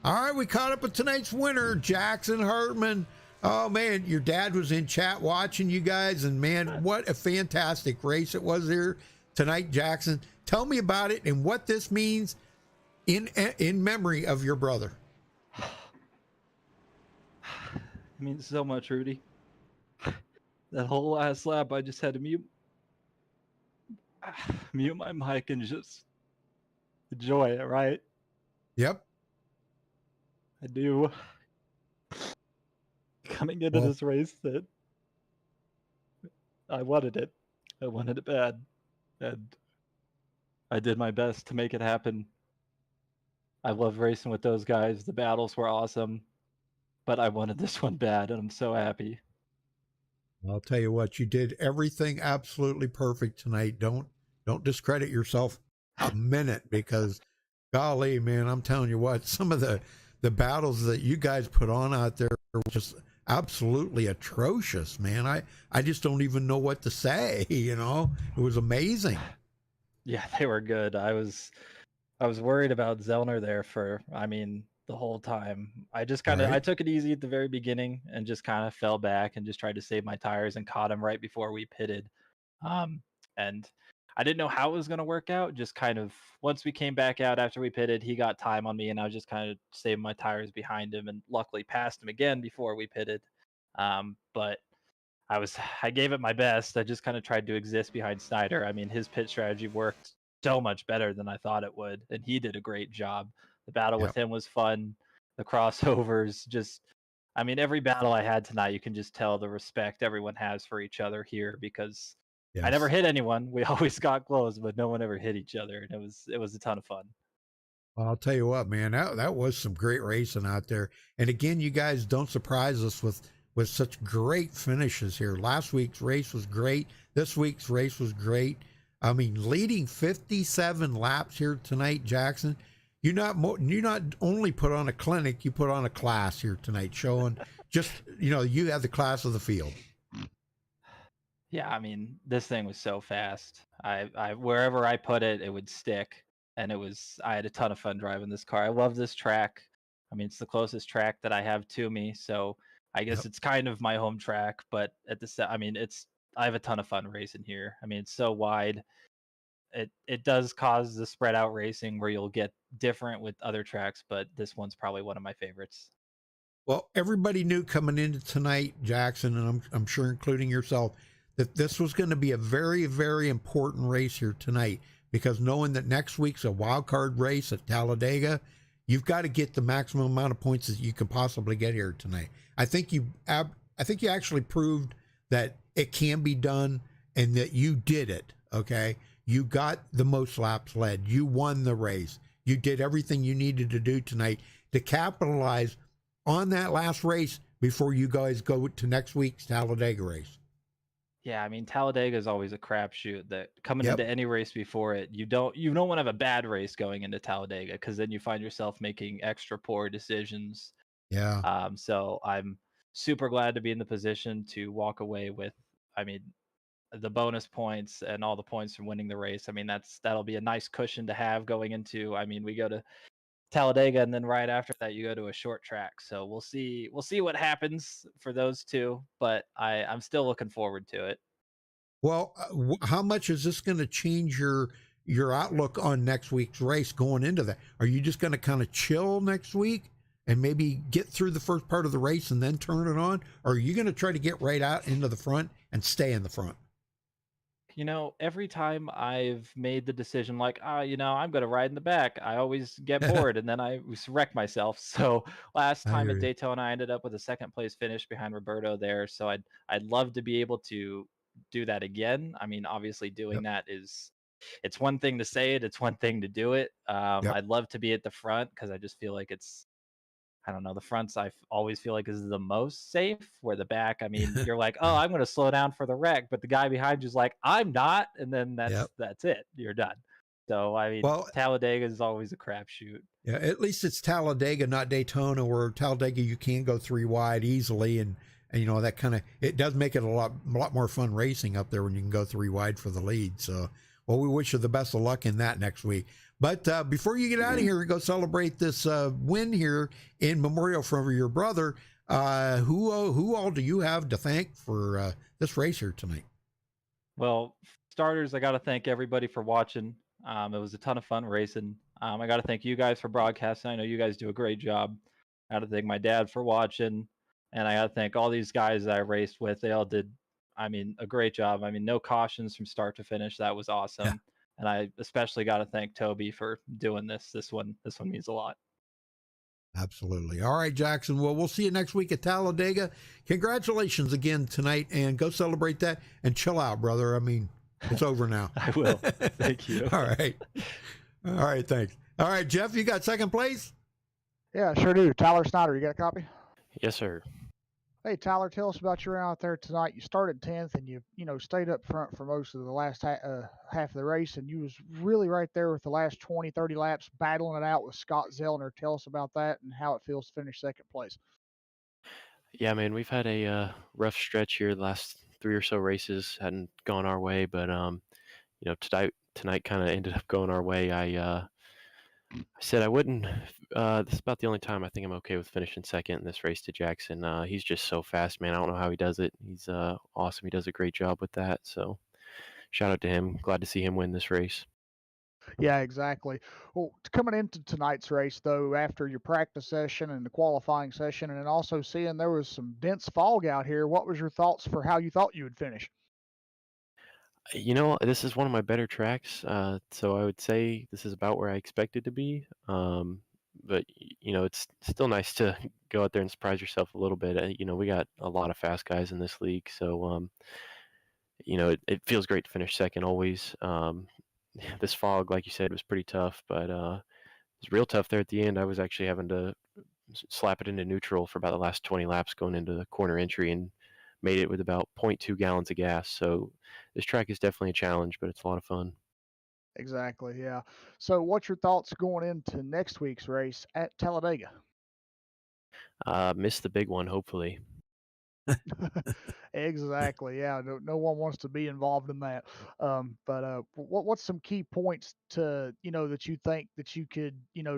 All right, we caught up with tonight's winner, Jackson Hartman. Oh, man, your dad was in chat watching you guys, and, man, what a fantastic race it was here tonight, Jackson. Tell me about it and what this means in memory of your brother. It means so much, Rudy. That whole last lap, I just had to mute my mic and just enjoy it, right? Yep. I do. Coming into this race, that I wanted it. I wanted it bad, and I did my best to make it happen. I love racing with those guys. The battles were awesome, but I wanted this one bad, and I'm so happy. I'll tell you what, you did everything absolutely perfect tonight. Don't discredit yourself a minute, because golly, man, I'm telling you what, some of the battles that you guys put on out there were just absolutely atrocious, man. I just don't even know what to say, you know. It was amazing. Yeah, they were good. I was worried about Zellner there for, I mean, the whole time. I just kind of I Right? took it easy at the very beginning and just kind of fell back and just tried to save my tires and caught him right before we pitted. Um, and I didn't know how it was going to work out. Just kind of once we came back out after we pitted, he got time on me, and I was just kind of saving my tires behind him, and luckily passed him again before we pitted. But I gave it my best. I just kind of tried to exist behind Snyder. I mean, his pit strategy worked so much better than I thought it would, and he did a great job. The battle with Yep. him was fun. The crossovers, just, I mean, every battle I had tonight, you can just tell the respect everyone has for each other here, because I never Yes. hit anyone. We always got close, but no one ever hit each other, and it was a ton of fun. Well, I'll tell you what, man, that was some great racing out there. And again, you guys don't surprise us with such great finishes here. Last week's race was great. This week's race was great. I mean, leading 57 laps here tonight, Jackson. You not only put on a clinic, you put on a class here tonight, showing just, you know, you have the class of the field. Yeah, I mean, this thing was so fast. I wherever I put it, it would stick, and I had a ton of fun driving this car. I love this track. I mean, it's the closest track that I have to me, so I guess Yep. it's kind of my home track. But I mean, I have a ton of fun racing here. I mean, it's so wide. It does cause the spread out racing where you'll get different with other tracks, but this one's probably one of my favorites. Well, everybody knew coming into tonight, Jackson, and I'm sure including yourself, that this was going to be a very, very important race here tonight, because knowing that next week's a wild card race at Talladega, you've got to get the maximum amount of points that you can possibly get here tonight. I think you actually proved that it can be done and that you did it. Okay, you got the most laps led. You won the race. You did everything you needed to do tonight to capitalize on that last race before you guys go to next week's Talladega race. Yeah, I mean, Talladega is always a crapshoot. That coming Yep. into any race before it, you don't want to have a bad race going into Talladega, because then you find yourself making extra poor decisions. Yeah. So I'm super glad to be in the position to walk away with, I mean, the bonus points and all the points from winning the race. I mean, that'll be a nice cushion to have going into. I mean, we go to Talladega, and then right after that you go to a short track. So we'll see what happens for those two, but I'm still looking forward to it. Well, how much is this going to change your outlook on next week's race going into that? Are you just going to kind of chill next week and maybe get through the first part of the race and then turn it on? Or are you going to try to get right out into the front and stay in the front? Every time I've made the decision, like, I'm going to ride in the back, I always get bored, and then I wreck myself. So last I time hear at you. Daytona, I ended up with a second place finish behind Roberto there. So I'd love to be able to do that again. I mean, obviously doing Yep. that it's one thing to say it, it's one thing to do it. Yep. I'd love to be at the front, because I just feel like I don't know. The fronts always feel like is the most safe. Where the back, I mean, you're like, oh, I'm going to slow down for the wreck, but the guy behind you's like, I'm not, and then Yep. that's it. You're done. So I mean, Well, Talladega is always a crapshoot. yeah, at least it's Talladega, not Daytona, where Talladega you can go three wide easily, and you know that kind of it does make it a lot more fun racing up there when you can go three wide for the lead. So, well, we wish you the best of luck in that next week. But before you get out of here and go celebrate this win here in memorial for your brother, who all do you have to thank for this race here tonight? Well, starters, I got to thank everybody for watching. It was a ton of fun racing. I got to thank you guys for broadcasting. I know you guys do a great job. I got to thank my dad for watching, and I got to thank all these guys that I raced with. They all did, I mean, a great job. I mean, no cautions from start to finish. That was awesome. Yeah. And I especially got to thank Toby for doing this. This one means a lot. Absolutely. All right, Jackson. Well, we'll see you next week at Talladega. Congratulations again tonight, and go celebrate that and chill out, brother. I mean, it's over now. I will. Thank you. All right. All right. Thanks. All right, Jeff, you got second place? Yeah, sure do. Tyler Snyder, you got a copy? Yes, sir. Hey, Tyler, tell us about your round out there tonight. You started 10th, and you stayed up front for most of the last half of the race, and you was really right there with the last 20, 30 laps, battling it out with Scott Zellner. Tell us about that and how it feels to finish second place. Yeah, man, we've had a rough stretch here. The last 3 or so races hadn't gone our way, but tonight kind of ended up going our way. I said I wouldn't. This is about the only time I think I'm okay with finishing second in this race to Jackson. He's just so fast, man. I don't know how he does it. He's awesome. He does a great job with that. So shout out to him. Glad to see him win this race. Yeah, exactly. Well, coming into tonight's race, though, after your practice session and the qualifying session, and then also seeing there was some dense fog out here, what was your thoughts for how you thought you would finish? This is one of my better tracks, so I would say this is about where I expected to be. But it's still nice to go out there and surprise yourself a little bit. We got a lot of fast guys in this league, so it feels great to finish second always. This fog, like you said, was pretty tough, but it was real tough there at the end. I was actually having to slap it into neutral for about the last 20 laps going into the corner entry and made it with about 0.2 gallons of gas. So this track is definitely a challenge, but it's a lot of fun. Exactly, yeah. So, what's your thoughts going into next week's race at Talladega? Missed the big one, hopefully. Exactly. Yeah. No one wants to be involved in that. But what's some key points to that you think that you could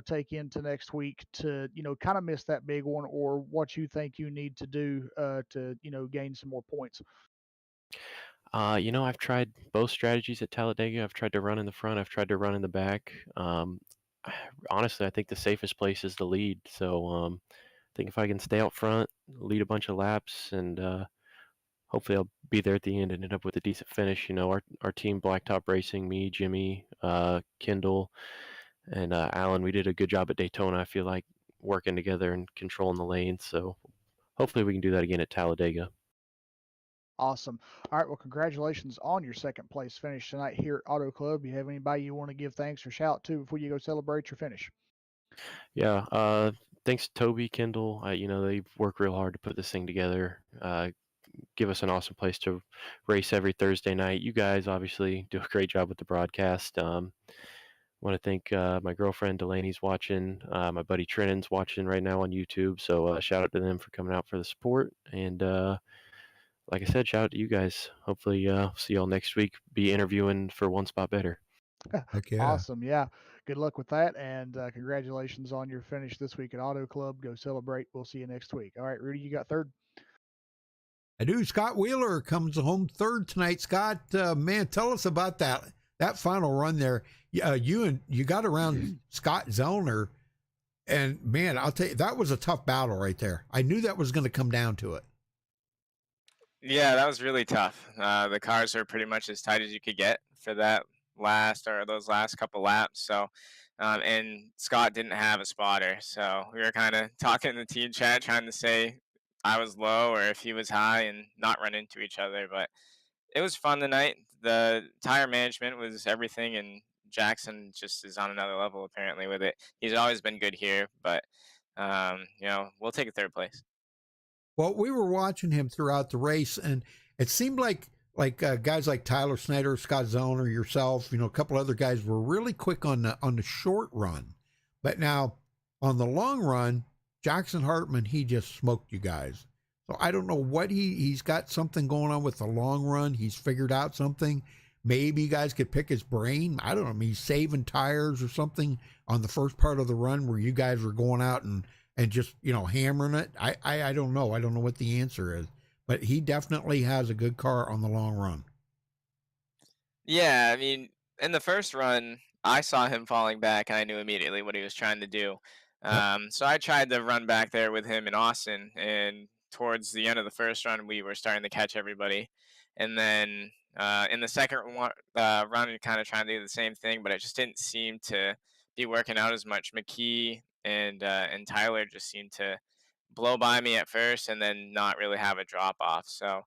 take into next week to kind of miss that big one, or what you think you need to do to gain some more points? I've tried both strategies at Talladega. I've tried to run in the front. I've tried to run in the back. Honestly, I think the safest place is the lead. So I think if I can stay out front, lead a bunch of laps, and hopefully I'll be there at the end and end up with a decent finish. Our team, Blacktop Racing, me, Jimmy, Kendall, and Alan, we did a good job at Daytona. I feel like working together and controlling the lanes. So hopefully we can do that again at Talladega. Awesome. All right. Well, congratulations on your second place finish tonight here at Auto Club. You have anybody you want to give thanks or shout to before you go celebrate your finish? Yeah. Thanks to Toby, Kendall. They work real hard to put this thing together. Give us an awesome place to race every Thursday night. You guys obviously do a great job with the broadcast. Want to thank my girlfriend Delaney's watching. My buddy Trennan's watching right now on YouTube. So shout out to them for coming out for the support. And like I said, shout out to you guys. Hopefully see y'all next week. Be interviewing for One Spot Better. Heck yeah. Awesome. Yeah. Good luck with that. And congratulations on your finish this week at Auto Club. Go celebrate. We'll see you next week. All right, Rudy, you got third? I do. Scott Wheeler comes home third tonight. Scott, man, tell us about that final run there. You got around Scott Zellner, and man, I'll tell you, that was a tough battle right there. I knew that was going to come down to it. Yeah, that was really tough. The cars are pretty much as tight as you could get for those last couple laps. So, and Scott didn't have a spotter, so we were kind of talking in the team chat, trying to say I was low or if he was high, and not run into each other. But it was fun tonight. The tire management was everything, and Jackson just is on another level apparently with it. He's always been good here, but we'll take a third place. Well, we were watching him throughout the race, and it seemed like guys like Tyler Snyder, Scott Zellner, yourself, a couple other guys were really quick on the short run. But now on the long run, Jackson Hartman, he just smoked you guys. So I don't know what he's got something going on with the long run. He's figured out something. Maybe you guys could pick his brain. I don't know. I mean, he's saving tires or something on the first part of the run where you guys were going out and just, hammering it. I don't know. I don't know what the answer is. But he definitely has a good car on the long run. Yeah, I mean, in the first run, I saw him falling back, and I knew immediately what he was trying to do. Yep. So I tried to run back there with him in Austin, and towards the end of the first run, we were starting to catch everybody. And then in the second run, we kind of trying to do the same thing, but it just didn't seem to be working out as much. McKee and Tyler just seemed to blow by me at first and then not really have a drop off. So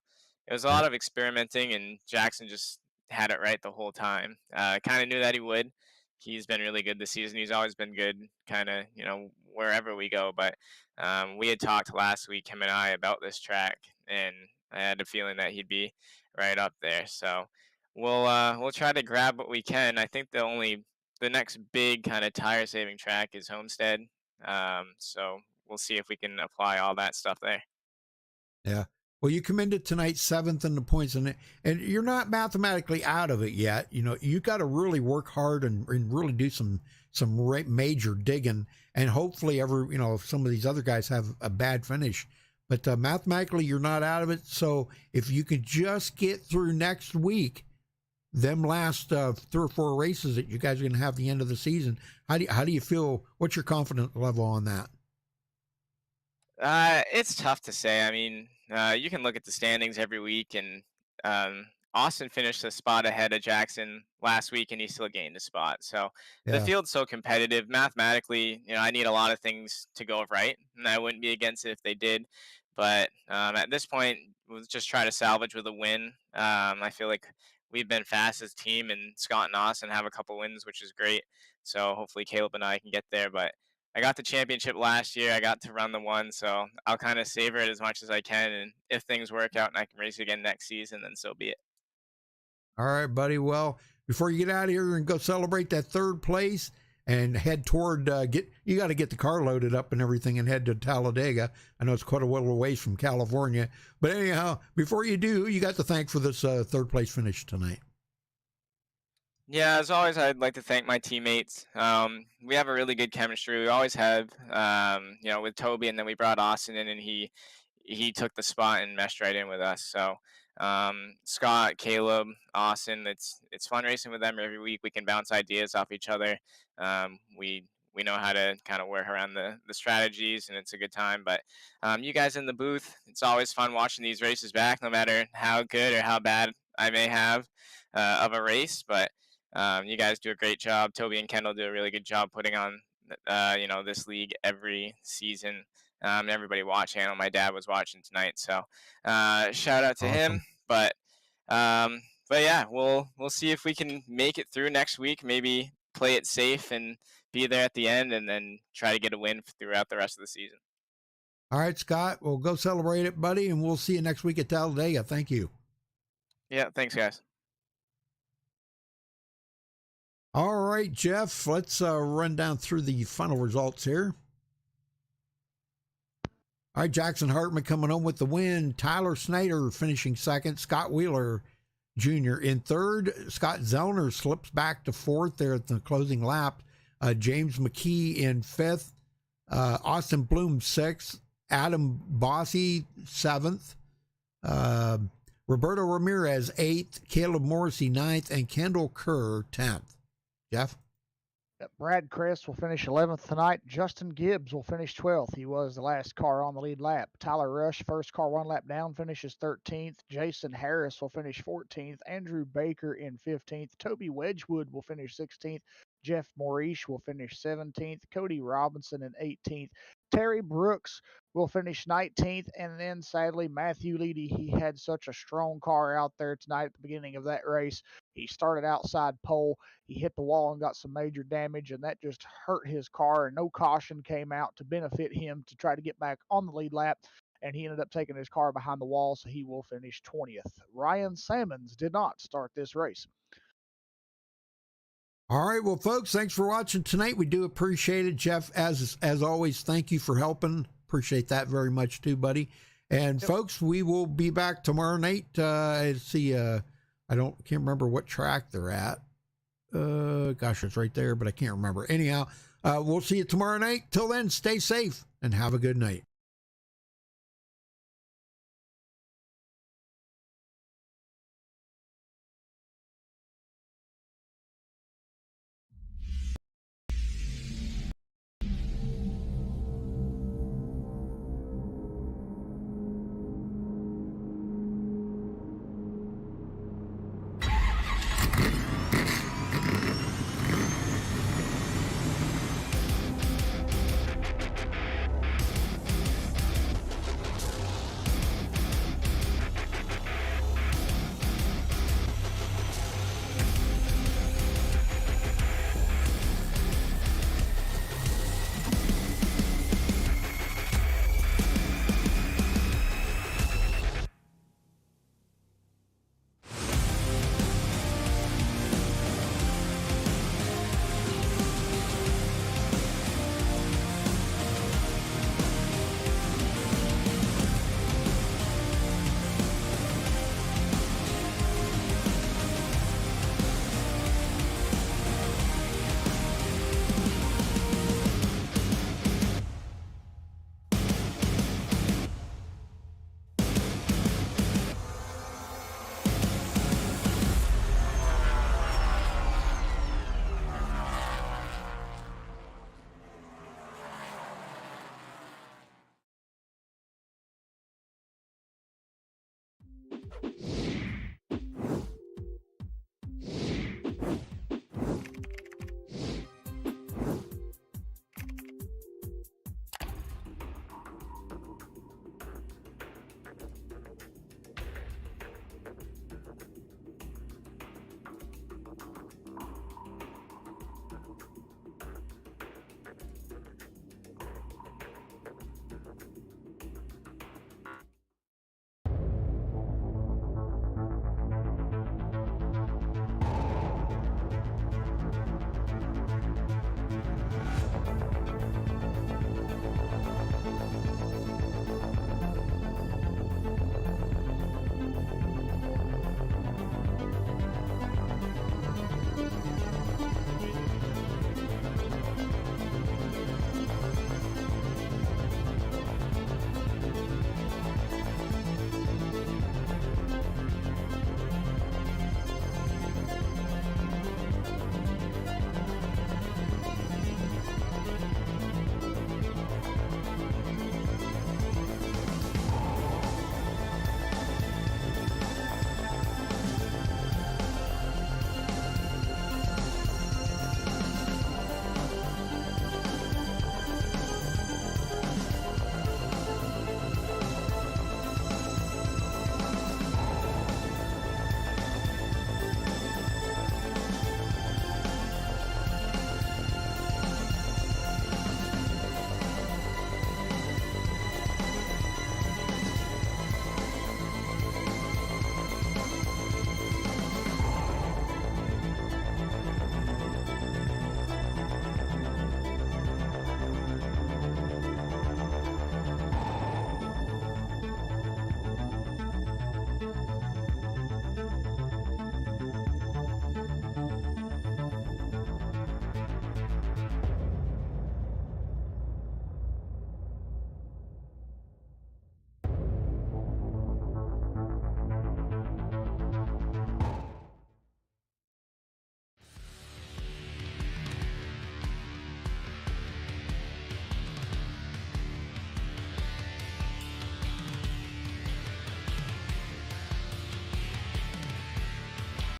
it was a lot of experimenting, and Jackson just had it right the whole time. Kind of knew that he would. He's been really good this season. He's always been good, kind of, wherever we go. But we had talked last week, him and I, about this track, and I had a feeling that he'd be right up there. So we'll try to grab what we can. I think the next big kind of tire saving track is Homestead. So we'll see if we can apply all that stuff there. Yeah. Well, you come into tonight 7th in the points, and you're not mathematically out of it yet. You got to really work hard and really do some major digging, and hopefully if some of these other guys have a bad finish, but mathematically you're not out of it. So if you could just get through next week, them last 3 or 4 races that you guys are going to have at the end of the season, how do you feel? What's your confidence level on that? It's tough to say. I mean, you can look at the standings every week, and Austin finished a spot ahead of Jackson last week, and he still gained a spot. So the field's so competitive. Mathematically, I need a lot of things to go right, and I wouldn't be against it if they did. But at this point, we'll just try to salvage with a win. I feel like we've been fast as a team, and Scott and Austin have a couple wins, which is great. So hopefully Caleb and I can get there. But I got the championship last year. I got to run the one, so I'll kind of savor it as much as I can. And if things work out and I can race again next season, then so be it. All right, buddy. Well, before you get out of here and go celebrate that 3rd place and head toward, you got to get the car loaded up and everything and head to Talladega. I know it's quite a little ways from California. But anyhow, before you do, you got to thank for this 3rd place finish tonight. Yeah, as always, I'd like to thank my teammates. We have a really good chemistry. We always have, with Toby, and then we brought Austin in, and he took the spot and meshed right in with us. So Scott, Caleb, Austin, it's fun racing with them every week. We can bounce ideas off each other. We know how to kind of work around the strategies, and it's a good time. But you guys in the booth, it's always fun watching these races back, no matter how good or how bad I may have of a race. But you guys do a great job. Toby and Kendall do a really good job putting on, this league every season. Everybody watching. I know my dad was watching tonight, so shout out to him. But yeah, we'll see if we can make it through next week. Maybe play it safe and be there at the end, and then try to get a win throughout the rest of the season. All right, Scott. Well, go celebrate it, buddy, and we'll see you next week at Talladega. Thank you. Yeah, thanks, guys. All right, Jeff, let's run down through the final results here. All right, Jackson Hartman coming home with the win. Tyler Snyder finishing 2nd. Scott Wheeler Jr. in 3rd. Scott Zellner slips back to 4th there at the closing lap. James McKee in 5th. Austin Bloom 6th. Adam Bossy 7th. Roberto Ramirez 8th. Caleb Morrissey 9th. And Kendall Kerr 10th. Jeff? Brad Kress will finish 11th tonight. Justin Gibbs will finish 12th. He was the last car on the lead lap. Tyler Rush, first car 1 lap down, finishes 13th. Jason Harris will finish 14th. Andrew Baker in 15th. Toby Wedgwood will finish 16th. Jeff Maurice will finish 17th. Cody Robinson in 18th. Terry Brooks will finish 19th. And then, sadly, Matthew Leedy, he had such a strong car out there tonight at the beginning of that race. He started outside pole. He hit the wall and got some major damage, and that just hurt his car, and no caution came out to benefit him to try to get back on the lead lap, and he ended up taking his car behind the wall, so he will finish 20th. Ryan Sammons did not start this race. All right, well, folks, thanks for watching tonight. We do appreciate it. Jeff, as always, thank you for helping. Appreciate that very much too, buddy. And folks, we will be back tomorrow night. See, I can't remember what track they're at. Gosh, it's right there, but I can't remember. Anyhow, we'll see you tomorrow night. Till then, stay safe and have a good night.